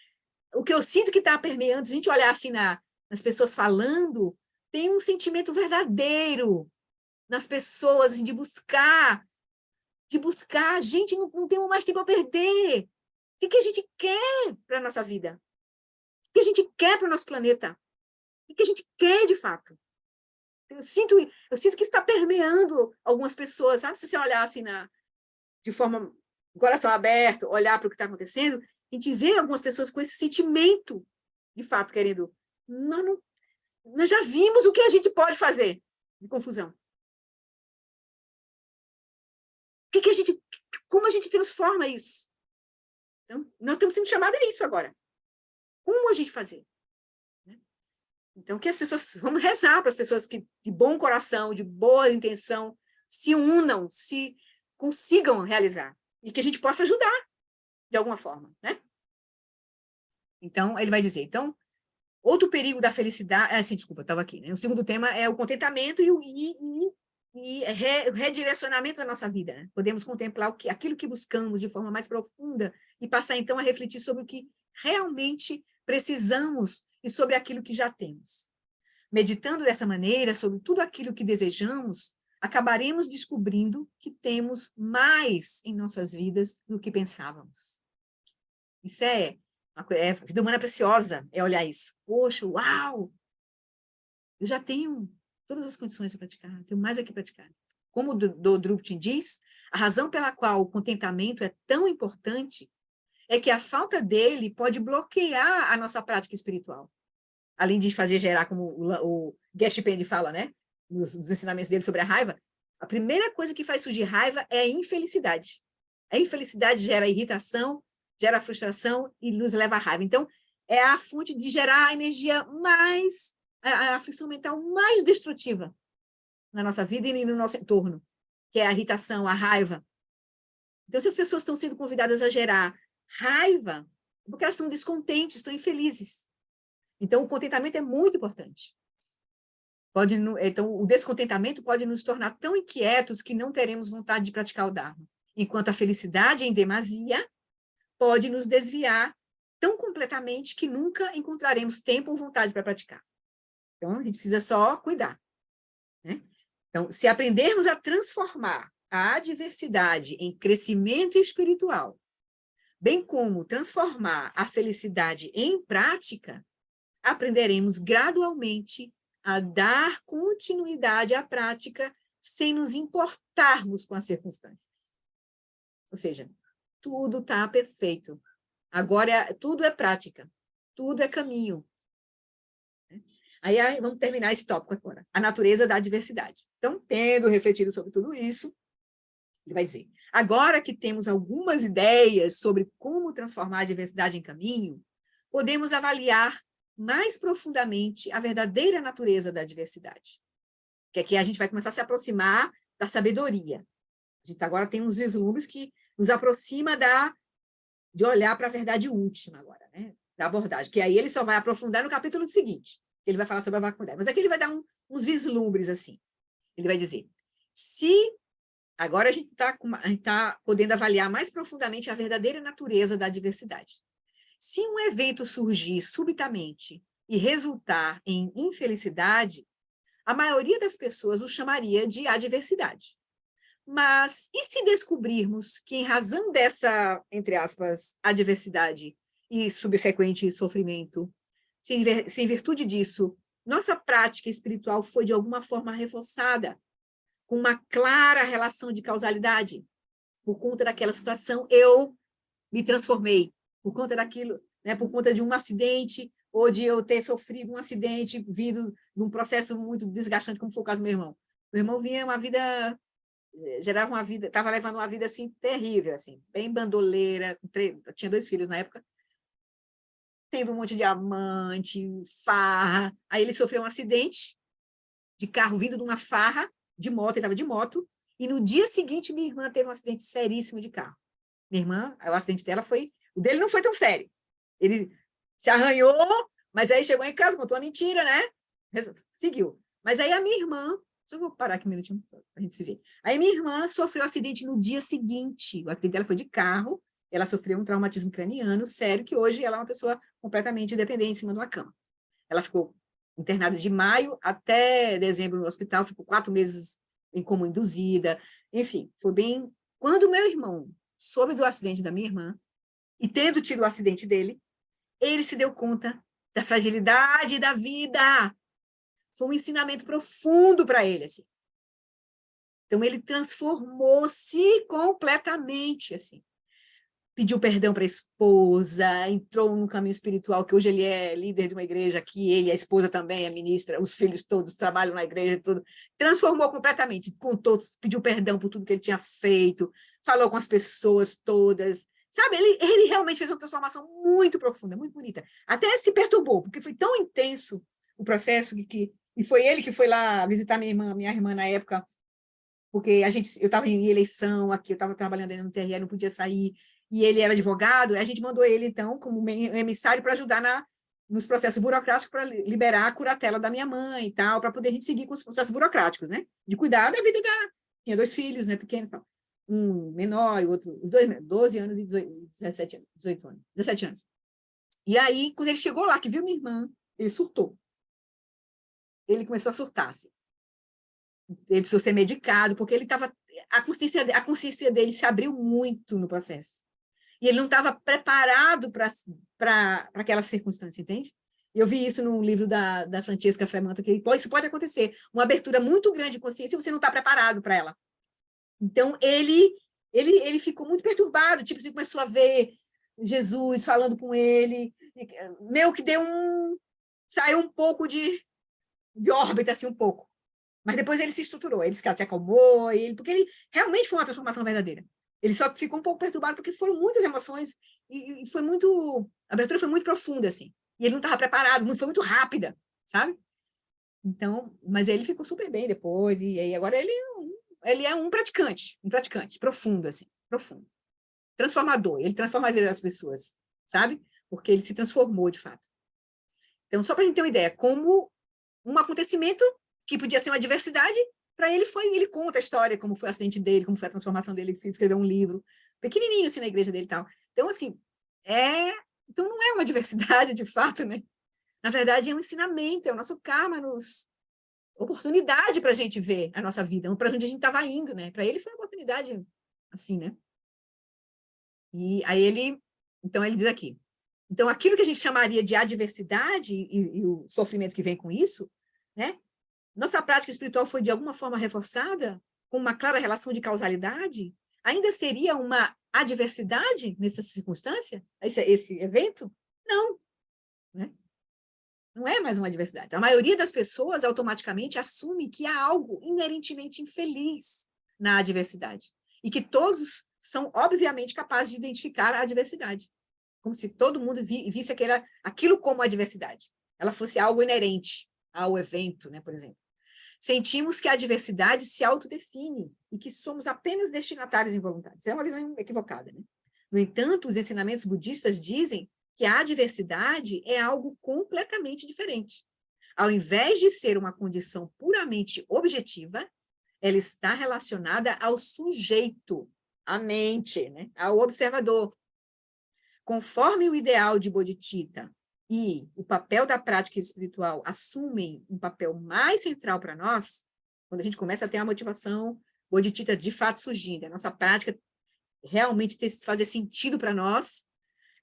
o que eu sinto que está permeando, se a gente olhar assim nas pessoas falando, tem um sentimento verdadeiro nas pessoas, assim, de buscar, a gente não temos mais tempo a perder. O que a gente quer para a nossa vida? O que a gente quer para o nosso planeta? O que a gente quer, de fato? Eu sinto que está permeando algumas pessoas, sabe? Se você olhar assim, de forma, coração aberto, olhar para o que está acontecendo, a gente vê algumas pessoas com esse sentimento, de fato, querendo... Nós já vimos o que a gente pode fazer de confusão. Como a gente transforma isso? Então, nós estamos sendo chamados a isso agora. Como a gente fazer? Então, que as pessoas, vamos rezar para as pessoas que de bom coração, de boa intenção, se unam, se consigam realizar. E que a gente possa ajudar, de alguma forma, né? Então, ele vai dizer, então, outro perigo da felicidade... desculpa, estava aqui, né? O segundo tema é o contentamento e o redirecionamento da nossa vida, né? Podemos contemplar aquilo que buscamos de forma mais profunda e passar, então, a refletir sobre o que realmente precisamos e sobre aquilo que já temos. Meditando dessa maneira sobre tudo aquilo que desejamos, acabaremos descobrindo que temos mais em nossas vidas do que pensávamos. Isso é vida humana preciosa, é olhar isso. Poxa, uau! Eu já tenho todas as condições para praticar, tenho mais aqui para praticar. Como o Druptin diz, a razão pela qual o contentamento é tão importante é que a falta dele pode bloquear a nossa prática espiritual. Além de fazer gerar, como o Geshe-Pende fala, né? Nos ensinamentos dele sobre a raiva, a primeira coisa que faz surgir raiva é a infelicidade. A infelicidade gera irritação, gera frustração e nos leva à raiva. Então, é a fonte de gerar a energia mais, a aflição mental mais destrutiva na nossa vida e no nosso entorno, que é a irritação, a raiva. Então, se as pessoas estão sendo convidadas a gerar raiva, porque elas estão descontentes, estão infelizes. Então, o contentamento é muito importante. Então, o descontentamento pode nos tornar tão inquietos que não teremos vontade de praticar o Dharma. Enquanto a felicidade em demasia pode nos desviar tão completamente que nunca encontraremos tempo ou vontade para praticar. Então, a gente precisa só cuidar, né? Então, se aprendermos a transformar a adversidade em crescimento espiritual, bem como transformar a felicidade em prática, aprenderemos gradualmente a dar continuidade à prática sem nos importarmos com as circunstâncias. Ou seja, tudo está perfeito. Agora, tudo é prática, tudo é caminho. Aí, vamos terminar esse tópico agora. A natureza da adversidade. Então, tendo refletido sobre tudo isso, ele vai dizer, agora que temos algumas ideias sobre como transformar a adversidade em caminho, podemos avaliar mais profundamente a verdadeira natureza da adversidade. Que aqui a gente vai começar a se aproximar da sabedoria. A gente agora tem uns vislumbres que nos aproxima de olhar para a verdade última agora, né? Da abordagem, que aí ele só vai aprofundar no capítulo seguinte. Ele vai falar sobre a vacuidade. Mas aqui ele vai dar uns vislumbres assim. Ele vai dizer, agora a gente está podendo avaliar mais profundamente a verdadeira natureza da adversidade. Se um evento surgir subitamente e resultar em infelicidade, a maioria das pessoas o chamaria de adversidade. Mas e se descobrirmos que, em razão dessa, entre aspas, adversidade e subsequente sofrimento, se em virtude disso, nossa prática espiritual foi de alguma forma reforçada, com uma clara relação de causalidade? Por conta daquela situação, eu me transformei. Por conta daquilo, né, por conta de um acidente, ou de eu ter sofrido um acidente vindo de um processo muito desgastante, como foi o caso do meu irmão. Meu irmão vinha uma vida, gerava uma vida, estava levando uma vida assim terrível, assim, bem bandoleira, tinha 2 filhos na época, tendo um monte de amante, farra. Aí ele sofreu um acidente de carro vindo de uma farra, de moto, ele estava de moto, e no dia seguinte minha irmã teve um acidente seríssimo de carro. Minha irmã, o acidente dela foi... O dele não foi tão sério. Ele se arranhou, mas aí chegou em casa, contou uma mentira, né? Seguiu. Mas aí a minha irmã... Só vou parar aqui um minutinho para a gente se ver. Aí minha irmã sofreu um acidente no dia seguinte. O acidente dela foi de carro, ela sofreu um traumatismo craniano sério, que hoje ela é uma pessoa completamente independente em cima de uma cama. Ela ficou internada de maio até dezembro no hospital, ficou 4 meses em coma induzida, enfim, foi bem... Quando meu irmão soube do acidente da minha irmã, e tendo tido o acidente dele, ele se deu conta da fragilidade da vida. Foi um ensinamento profundo para ele, assim. Então, ele transformou-se completamente, assim. Pediu perdão para a esposa, entrou no caminho espiritual, que hoje ele é líder de uma igreja aqui, ele, a esposa também é ministra, os filhos todos trabalham na igreja, tudo. Transformou completamente, contou, pediu perdão por tudo que ele tinha feito, falou com as pessoas todas, sabe? Ele realmente fez uma transformação muito profunda, muito bonita. Até se perturbou, porque foi tão intenso o processo, e foi ele que foi lá visitar minha irmã na época, porque eu estava em eleição aqui, eu estava trabalhando ainda no TRE, não podia sair, e ele era advogado, a gente mandou ele, então, como emissário para ajudar nos processos burocráticos para liberar a curatela da minha mãe e tal, para poder a gente seguir com os processos burocráticos, né? De cuidar da vida Tinha 2 filhos, né, pequenos, então, um menor e outro, os 2, 12 anos e 17 anos. E aí, quando ele chegou lá, que viu minha irmã, ele surtou. Ele começou a surtar, assim. Ele precisou ser medicado, porque ele estava... A consciência dele se abriu muito no processo. E ele não estava preparado para aquela circunstância, entende? Eu vi isso no livro da Francesca Fremanta, que isso pode acontecer, uma abertura muito grande de consciência e você não está preparado para ela. Então, ele ficou muito perturbado, tipo, você começou a ver Jesus falando com ele, meio que saiu um pouco de órbita, assim, um pouco. Mas depois ele se estruturou, ele se acalmou, porque ele realmente foi uma transformação verdadeira. Ele só ficou um pouco perturbado porque foram muitas emoções e foi muito... A abertura foi muito profunda, assim. E ele não estava preparado, foi muito rápida, sabe? Então, mas ele ficou super bem depois, e aí agora ele é um praticante profundo, assim, profundo. Transformador, ele transforma a vida das pessoas, sabe? Porque ele se transformou, de fato. Então, só para a gente ter uma ideia, como um acontecimento que podia ser uma adversidade, para ele ele conta a história, como foi o acidente dele, como foi a transformação dele, ele escreveu um livro, pequenininho, assim, na igreja dele e tal. Então, assim, então não é uma adversidade, de fato, né? Na verdade, é um ensinamento, é o nosso karma, oportunidade para a gente ver a nossa vida, para onde a gente estava indo, né? Para ele foi uma oportunidade, assim, né? E aí então ele diz aqui, então aquilo que a gente chamaria de adversidade e o sofrimento que vem com isso, né? Nossa prática espiritual foi de alguma forma reforçada, com uma clara relação de causalidade? Ainda seria uma adversidade nessa circunstância, esse evento? Não, né? Não é mais uma adversidade. A maioria das pessoas automaticamente assume que há algo inerentemente infeliz na adversidade e que todos são, obviamente, capazes de identificar a adversidade, como se todo mundo visse aquilo como adversidade, ela fosse algo inerente ao evento, né, por exemplo. Sentimos que a adversidade se autodefine e que somos apenas destinatários involuntários. Isso é uma visão equivocada, né? No entanto, os ensinamentos budistas dizem que a adversidade é algo completamente diferente. Ao invés de ser uma condição puramente objetiva, ela está relacionada ao sujeito, à mente, né? Ao observador. Conforme o ideal de Bodhicitta e o papel da prática espiritual assumem um papel mais central para nós, quando a gente começa a ter a motivação Bodhicitta de fato surgindo, a nossa prática realmente fazer sentido para nós,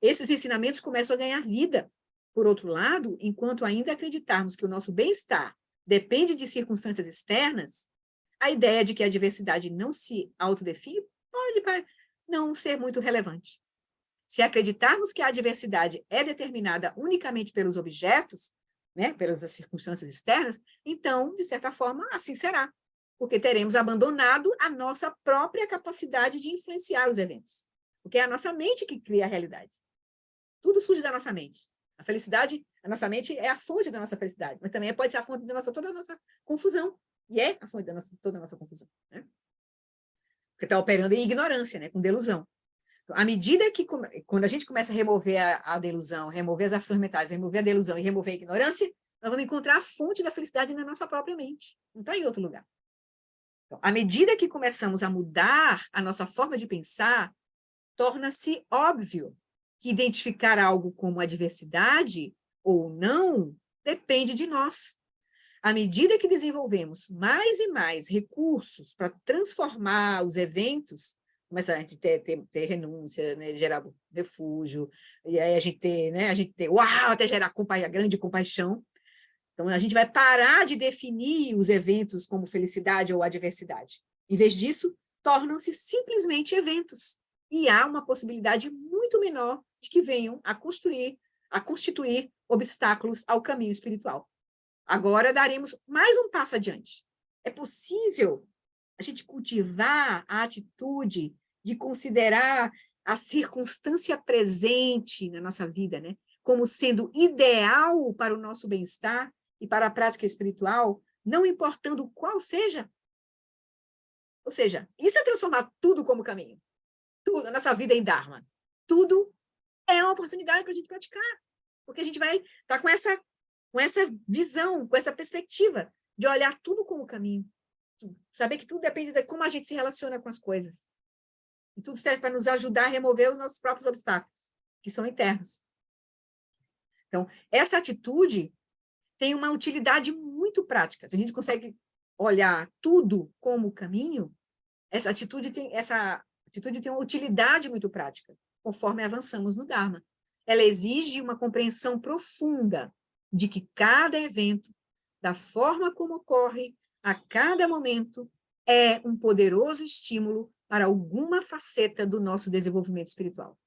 esses ensinamentos começam a ganhar vida. Por outro lado, enquanto ainda acreditarmos que o nosso bem-estar depende de circunstâncias externas, a ideia de que a diversidade não se autodefine pode não ser muito relevante. Se acreditarmos que a diversidade é determinada unicamente pelos objetos, né, pelas circunstâncias externas, então, de certa forma, assim será, porque teremos abandonado a nossa própria capacidade de influenciar os eventos, porque é a nossa mente que cria a realidade. Tudo surge da nossa mente. A felicidade, a nossa mente é a fonte da nossa felicidade, mas também pode ser a fonte de toda a nossa confusão, e é a fonte de toda a nossa confusão, né? Porque está operando em ignorância, né, com delusão. À medida que, quando a gente começa a remover a delusão, remover as aflições mentais, remover a delusão e remover a ignorância, nós vamos encontrar a fonte da felicidade na nossa própria mente. Não está em outro lugar. Então, à medida que começamos a mudar a nossa forma de pensar, torna-se óbvio que identificar algo como adversidade ou não depende de nós. À medida que desenvolvemos mais e mais recursos para transformar os eventos, começa a gente ter renúncia, né, gerar refúgio, e aí a gente ter até gerar grande compaixão. Então, a gente vai parar de definir os eventos como felicidade ou adversidade. Em vez disso, tornam-se simplesmente eventos. E há uma possibilidade muito menor de que venham a constituir obstáculos ao caminho espiritual. Agora daremos mais um passo adiante. É possível a gente cultivar a atitude de considerar a circunstância presente na nossa vida, né, como sendo ideal para o nosso bem-estar e para a prática espiritual, não importando qual seja. Ou seja, isso é transformar tudo como caminho. Tudo, a nossa vida em Dharma. Tudo é uma oportunidade para a gente praticar. Porque a gente vai estar com essa visão, com essa perspectiva de olhar tudo como caminho. Saber que tudo depende de como a gente se relaciona com as coisas. E tudo serve para nos ajudar a remover os nossos próprios obstáculos, que são internos. Então, essa atitude tem uma utilidade muito prática. Se a gente consegue olhar tudo como caminho, essa atitude tem uma utilidade muito prática, conforme avançamos no Dharma. Ela exige uma compreensão profunda de que cada evento, da forma como ocorre, a cada momento, é um poderoso estímulo para alguma faceta do nosso desenvolvimento espiritual.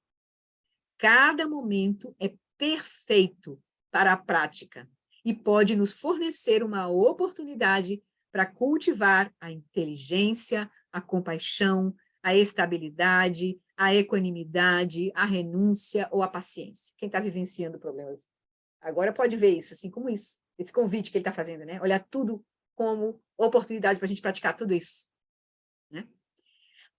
Cada momento é perfeito para a prática e pode nos fornecer uma oportunidade para cultivar a inteligência, a compaixão, a estabilidade, a equanimidade, a renúncia ou a paciência. Quem está vivenciando problemas agora pode ver isso, assim como isso. Esse convite que ele está fazendo, né? Olhar tudo como oportunidade para a gente praticar tudo isso, né?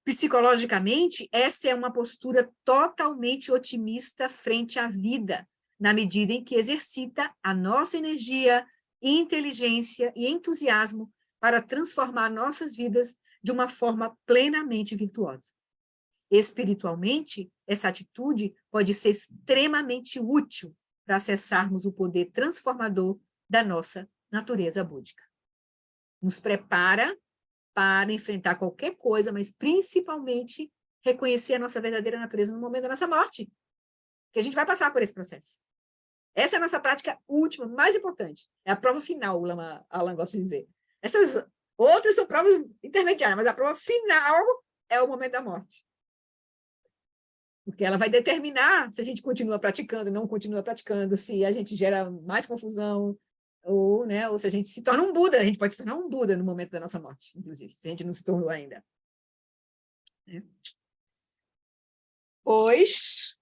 Psicologicamente, essa é uma postura totalmente otimista frente à vida, na medida em que exercita a nossa energia, inteligência e entusiasmo para transformar nossas vidas de uma forma plenamente virtuosa. Espiritualmente, essa atitude pode ser extremamente útil para acessarmos o poder transformador da nossa natureza búdica. Nos prepara para enfrentar qualquer coisa, mas principalmente reconhecer a nossa verdadeira natureza no momento da nossa morte, que a gente vai passar por esse processo. Essa é a nossa prática última, mais importante. É a prova final, o Alan gosta de dizer. Essas outras são provas intermediárias, mas a prova final é o momento da morte. Porque ela vai determinar se a gente continua praticando, não continua praticando, se a gente gera mais confusão, ou, né, ou se a gente se torna um Buda. A gente pode se tornar um Buda no momento da nossa morte, inclusive, se a gente não se tornou ainda. Pois,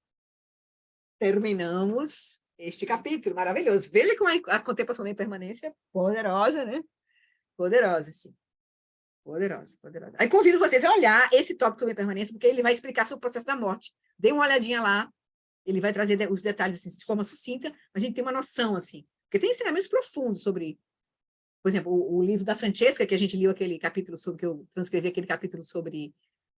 terminamos este capítulo maravilhoso. Veja como a contemplação da impermanência é poderosa, né? Poderosa, sim. Poderosa, poderosa. Aí convido vocês a olhar esse tópico sobre impermanência, porque ele vai explicar sobre o processo da morte. Dê uma olhadinha lá, ele vai trazer os detalhes assim, de forma sucinta, a gente tem uma noção, assim. Porque tem ensinamentos profundos sobre, por exemplo, o livro da Francesca, que a gente leu aquele capítulo sobre, que eu transcrevi aquele capítulo sobre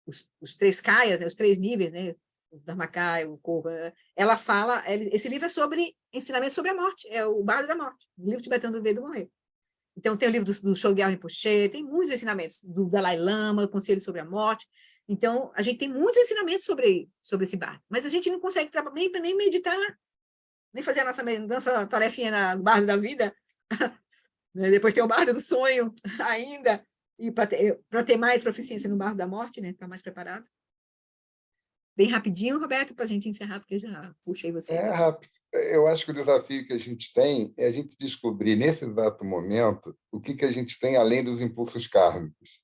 os três kayas, né, os três níveis, né, o Dharmakaya, o Korva. Ela fala, esse livro é sobre ensinamentos sobre a morte, é o Bardo da Morte, o livro tibetano do Ver do Morrer. Então, tem o livro do Chogyal Rinpoche, tem muitos ensinamentos do Dalai Lama, o Conselho sobre a Morte. Então, a gente tem muitos ensinamentos sobre esse bardo, mas a gente não consegue nem meditar, nem fazer a nossa tarefinha no bardo da vida. Depois tem o bardo do sonho ainda, e para ter mais proficiência no bardo da morte, né? Ficar mais preparado. Bem rapidinho, Roberto, para a gente encerrar, porque eu já puxei você. É rápido. Eu acho que o desafio que a gente tem é a gente descobrir, nesse exato momento, o que a gente tem além dos impulsos kármicos.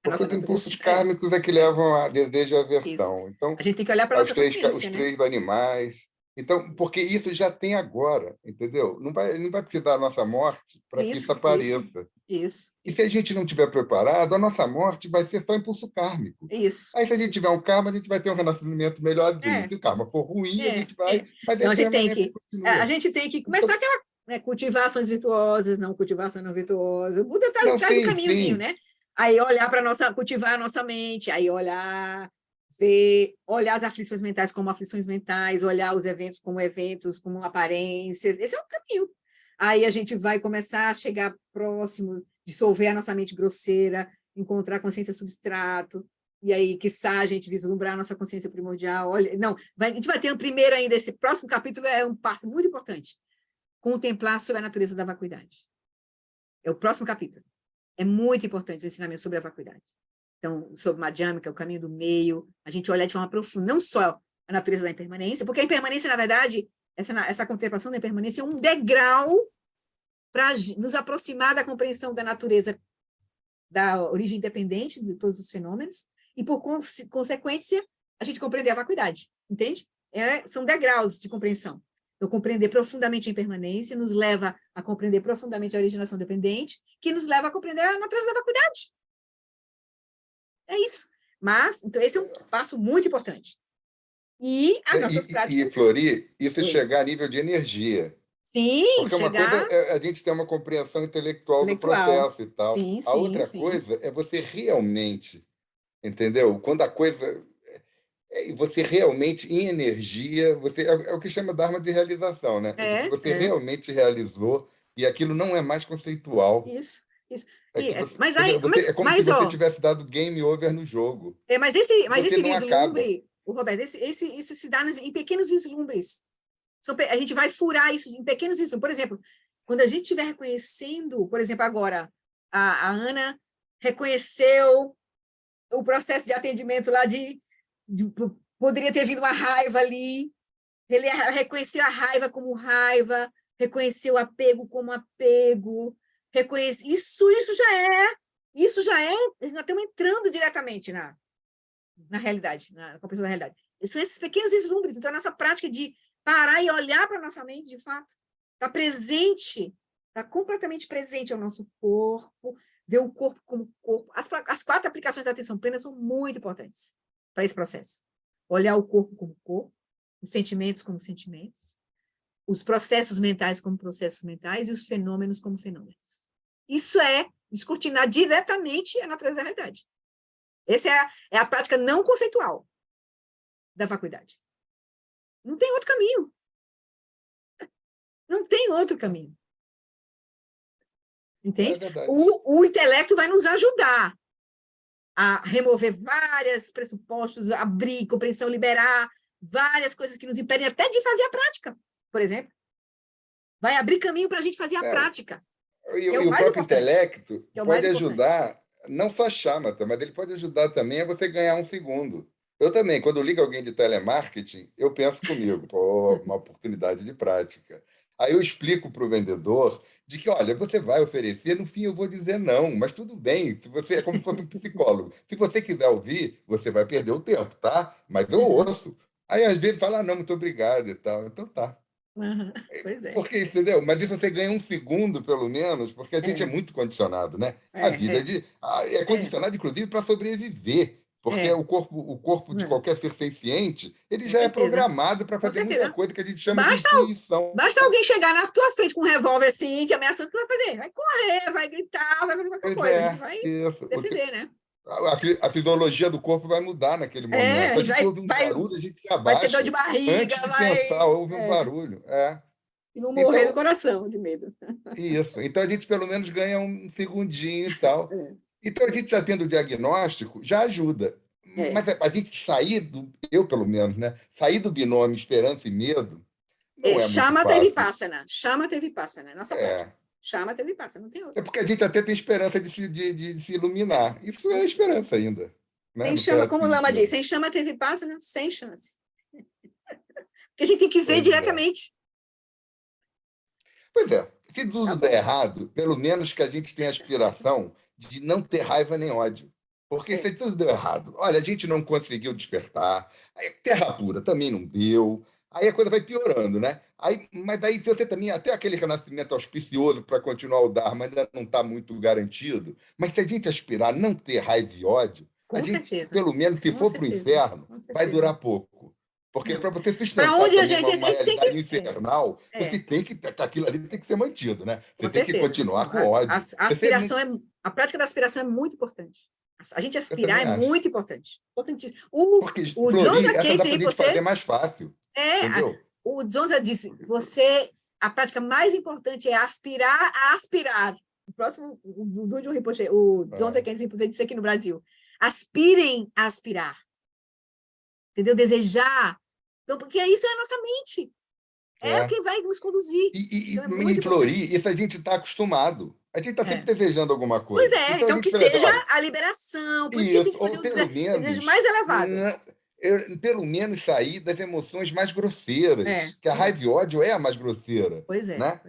Porque os impulsos kármicos é que levam a desejo e aversão. Isso. Então, a gente tem que olhar para a nossa consciência, os três animais. Então, porque isso já tem agora, entendeu? Não vai precisar da nossa morte para que isso apareça. Isso. E se a gente não estiver preparado, a nossa morte vai ser só impulso kármico. Isso. Aí, se a gente tiver um karma, a gente vai ter um renascimento melhor dele. Se o karma for ruim, a gente vai... Mas então, a gente tem que começar aquela, né, cultivar ações virtuosas, não cultivar ações não virtuosas. O Buda traz o caminhozinho, né? Aí olhar para cultivar a nossa mente, aí olhar as aflições mentais como aflições mentais, olhar os eventos como aparências. Esse é o caminho. Aí a gente vai começar a chegar próximo, dissolver a nossa mente grosseira, encontrar a consciência substrato, e aí, quiçá, a gente vislumbrar a nossa consciência primordial. Olha, não, a gente vai ter um primeiro ainda, esse próximo capítulo é um passo muito importante. Contemplar sobre a natureza da vacuidade. É o próximo capítulo. É muito importante o ensinamento sobre a vacuidade. Então, sobre Madhyamika, o caminho do meio, a gente olhar de forma profunda, não só a natureza da impermanência, porque a impermanência, na verdade, essa contemplação da impermanência é um degrau para nos aproximar da compreensão da natureza da origem independente de todos os fenômenos e, por consequência, a gente compreender a vacuidade, entende? São degraus de compreensão. Então, compreender profundamente a impermanência nos leva a compreender profundamente a originação dependente, que nos leva a compreender a natureza da vacuidade. É isso. Mas, então, esse é um passo muito importante. E as nossas práticas... E, Flori, isso chegar a nível de energia. Sim, porque uma coisa é a gente ter uma compreensão intelectual do processo e tal. Sim, a outra coisa é você realmente, entendeu? Quando a coisa... Você realmente, em energia, é o que chama Dharma de realização, né? Você realmente realizou e aquilo não é mais conceitual. Isso. É como se você tivesse dado game over no jogo. Mas esse vislumbre, o Roberto, isso se dá em pequenos vislumbres. A gente vai furar isso em pequenos instrumentos. Por exemplo, quando a gente estiver reconhecendo, por exemplo, agora, a Ana reconheceu o processo de atendimento lá poderia ter vindo uma raiva ali, ele reconheceu a raiva como raiva, reconheceu o apego como apego, isso já é, nós estamos entrando diretamente na realidade, na compreensão da realidade. São esses pequenos vislumbres. Então, a nossa prática de parar e olhar para a nossa mente, de fato, está presente, está completamente presente ao nosso corpo, ver o corpo como corpo. As 4 aplicações da atenção plena são muito importantes para esse processo. Olhar o corpo como corpo, os sentimentos como sentimentos, os processos mentais como processos mentais e os fenômenos como fenômenos. Isso é descortinar diretamente a natureza da realidade. Essa é a prática não conceitual da vacuidade. Não tem outro caminho. Não tem outro caminho. Entende? É verdade. O intelecto vai nos ajudar a remover vários pressupostos, abrir compreensão, liberar várias coisas que nos impedem até de fazer a prática, por exemplo. Vai abrir caminho para a gente fazer a prática. E o próprio intelecto pode ajudar, não só a Shamatha, mas ele pode ajudar também a você ganhar um segundo. Eu também, quando eu ligo alguém de telemarketing, eu penso comigo, pô, uma oportunidade de prática. Aí eu explico para o vendedor de que, olha, você vai oferecer, no fim eu vou dizer não, mas tudo bem, se você é como se fosse um psicólogo. Se você quiser ouvir, você vai perder o tempo, tá? Mas eu ouço. Aí às vezes fala, não, muito obrigado e tal. Então tá. Pois é. Porque, entendeu? Mas isso você ganha um segundo, pelo menos, porque a gente é muito condicionado, né? A vida é condicionada, inclusive, para sobreviver. Porque o corpo de qualquer ser senciente, ele já é programado para fazer muita coisa que a gente chama de intuição. Basta alguém chegar na tua frente com um revólver assim, te ameaçando, o que vai fazer? Vai correr, vai gritar, vai fazer qualquer coisa. Vai defender, né? A fisiologia do corpo vai mudar naquele momento. A gente ouve um barulho, a gente se abaixa. Vai ter dor de barriga. Antes de pensar, ouve um barulho. E não morrer do coração, de medo. Isso. Então, a gente pelo menos ganha um segundinho e tal. Então, a gente já tendo o diagnóstico, já ajuda. Mas a gente eu pelo menos, né? Sair do binômio esperança e medo não é muito fácil. Shamatha Vipassana, nossa prática. Shamatha Vipassana, não tem outra. É porque a gente até tem esperança de se iluminar. Isso é esperança ainda. Né? Sem chama, como o Lama diz, sem Shamatha Vipassana, sem chance. Porque a gente tem que ver diretamente. Pois é. Se tudo der errado, pelo menos que a gente tenha a aspiração de não ter raiva nem ódio. Porque se tudo deu errado, olha, a gente não conseguiu despertar, aí terra pura também não deu, aí a coisa vai piorando, né? Mas aí você também, até aquele renascimento auspicioso para continuar o Dharma ainda não está muito garantido, mas se a gente aspirar a não ter raiva e ódio, a gente, pelo menos, se for para o inferno, vai durar pouco. Porque para você sustentar uma realidade infernal, você tem que, aquilo ali tem que ser mantido, né? Você tem que continuar com ódio. A prática da aspiração é muito importante. A gente aspirar é muito importante. Importantíssimo. Porque o Dzongsa Khyentse Rinpoche fazer mais fácil. O Dzongsa disse, a prática mais importante é aspirar a aspirar. O próximo, o Dudjom Rinpoche, o Dzongsa Khyentse Rinpoche disse aqui no Brasil, aspirem a aspirar. Entendeu? Desejar. Então, porque isso é a nossa mente. É o que vai nos conduzir. E Flori, isso a gente está acostumado. A gente está sempre desejando alguma coisa. Pois é, então que seja a liberação. Por isso que tem que fazer o desejo mais elevado. Pelo menos sair das emoções mais grosseiras. Que a raiva e ódio é a mais grosseira. Pois é, né?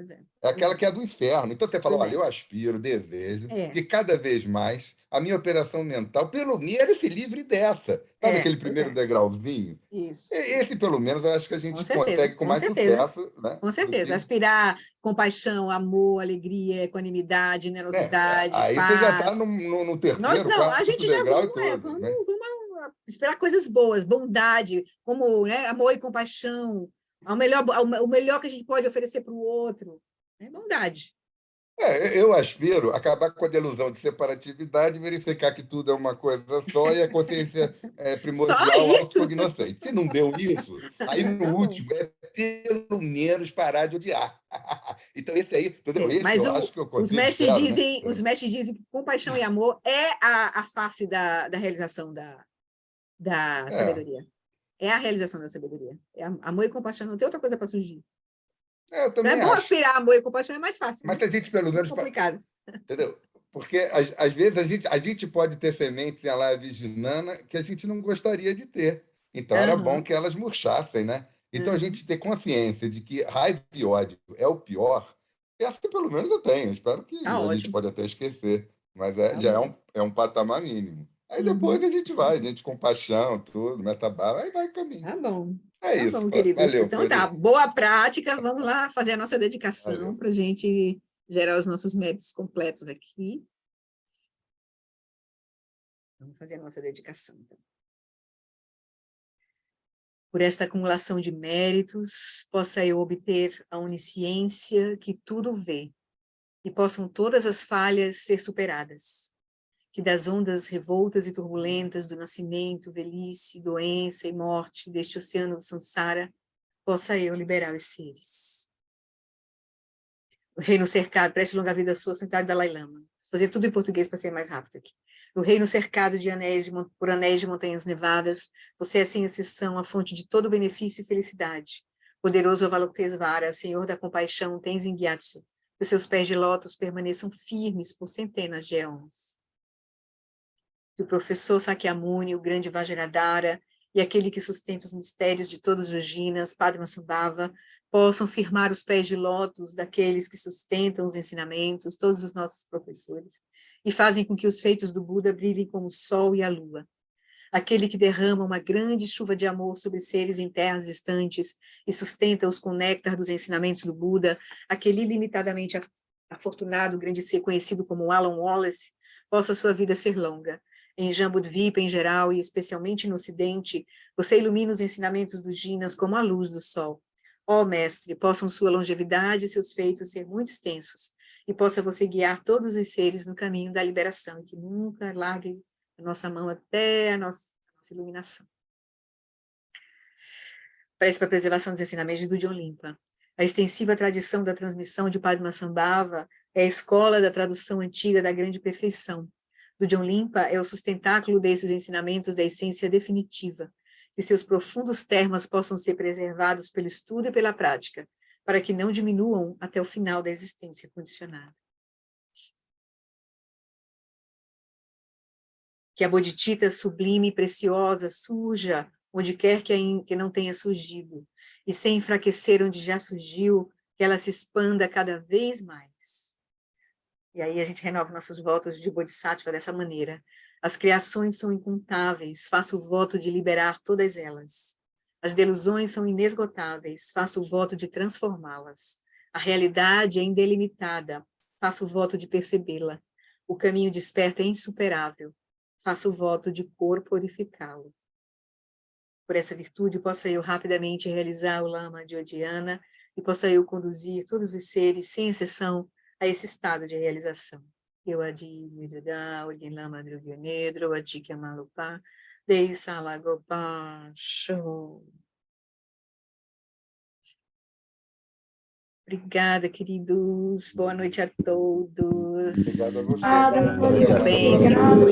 É aquela que é do inferno. Então você fala, olha, eu aspiro, desejo, que cada vez mais a minha operação mental, pelo menos, se livre dessa. Sabe aquele primeiro degrauzinho? Isso. Esse, pelo menos, eu acho que a gente consegue com mais sucesso. Né? Com certeza. Aspirar compaixão, amor, alegria, equanimidade, generosidade, aí paz. você já está no terceiro, Nós não, quarto a gente já vamos esperar coisas boas, bondade, como amor e compaixão, o melhor que a gente pode oferecer para o outro. É bondade. Eu aspiro a acabar com a delusão de separatividade, verificar que tudo é uma coisa só e a consciência primordial autocognoscente. Se não deu isso, aí no último é pelo menos parar de odiar. Então, esse aí, entendeu? Mas acho que eu os mestres dizem que compaixão e amor é a face da realização da sabedoria. é a realização da sabedoria. Amor e compaixão, não tem outra coisa para surgir. Eu também Não é bom acho. aspirar amor e compaixão, é mais fácil. Mas Né? a gente, pelo É menos, complicado. entendeu? Porque, às vezes, a gente pode ter sementes em lá virginana que a gente não gostaria de ter. Então, era bom que elas murchassem, né? Então, a gente ter consciência de que raiva e ódio é o pior, essa que pelo menos eu tenho. Espero que Tá a gente ótimo. pode até esquecer, mas Tá já bom. é um patamar mínimo. Aí depois a gente vai, a gente com paixão, tudo, meta bala, aí vai o caminho. Tá bom. É Tá isso. bom, queridos. Valeu, Então tá, Flori. boa prática. Vamos lá fazer a nossa dedicação Valeu. para a gente gerar os nossos méritos completos aqui. Vamos fazer a nossa dedicação, então. Por esta acumulação de méritos, possa eu obter a onisciência que tudo vê, e possam todas as falhas ser superadas. Que das ondas revoltas e turbulentas do nascimento, velhice, doença e morte deste oceano do Sansara, possa eu liberar os seres. O reino cercado, preste longa vida sua, sentado Dalai Lama. Vou fazer tudo em português para ser mais rápido aqui. No reino cercado de por anéis de montanhas nevadas, você é sem exceção a fonte de todo benefício e felicidade. Poderoso Avalokitesvara, Senhor da compaixão, Tenzin Gyatso, que os seus pés de lótus permaneçam firmes por centenas de éons. Que o professor Sakyamuni, o grande Vajradhara, e aquele que sustenta os mistérios de todos os Jinas, Padmasambhava, possam firmar os pés de lótus daqueles que sustentam os ensinamentos, todos os nossos professores, e fazem com que os feitos do Buda brilhem como o sol e a lua. Aquele que derrama uma grande chuva de amor sobre seres em terras distantes e sustenta-os com o néctar dos ensinamentos do Buda, aquele ilimitadamente afortunado grande ser conhecido como Alan Wallace, possa sua vida ser longa. Em Jambudvipa em geral e especialmente no Ocidente, você ilumina os ensinamentos dos Jinas como a luz do sol. Ó Mestre, possam sua longevidade e seus feitos ser muito extensos, e possa você guiar todos os seres no caminho da liberação, e que nunca largue a nossa mão até a nossa iluminação. Prece para a preservação dos ensinamentos do John Limpa. A extensiva tradição da transmissão de Padmasambhava é a escola da tradução antiga da grande perfeição. Do John Limpa é o sustentáculo desses ensinamentos da essência definitiva, que seus profundos termas possam ser preservados pelo estudo e pela prática, para que não diminuam até o final da existência condicionada. Que a bodhicitta sublime e preciosa surja onde quer que não tenha surgido, e sem enfraquecer onde já surgiu, que ela se expanda cada vez mais. E aí a gente renova nossos votos de Bodhisattva dessa maneira. As criações são incontáveis, faço o voto de liberar todas elas. As delusões são inesgotáveis, faço o voto de transformá-las. A realidade é indelimitada, faço o voto de percebê-la. O caminho desperto é insuperável, faço o voto de corporificá-lo. Por essa virtude, possa eu rapidamente realizar o Lama de Odiana e possa eu conduzir todos os seres, sem exceção, a esse estado de realização. Eu adi Vidada, Odin Lama Drugyanedro, Adikya Malupá, Dei Salagopá, show. Obrigada, queridos. Boa noite a todos. Obrigado a você. Obrigada, Boa noite a Bem, todos. seguro.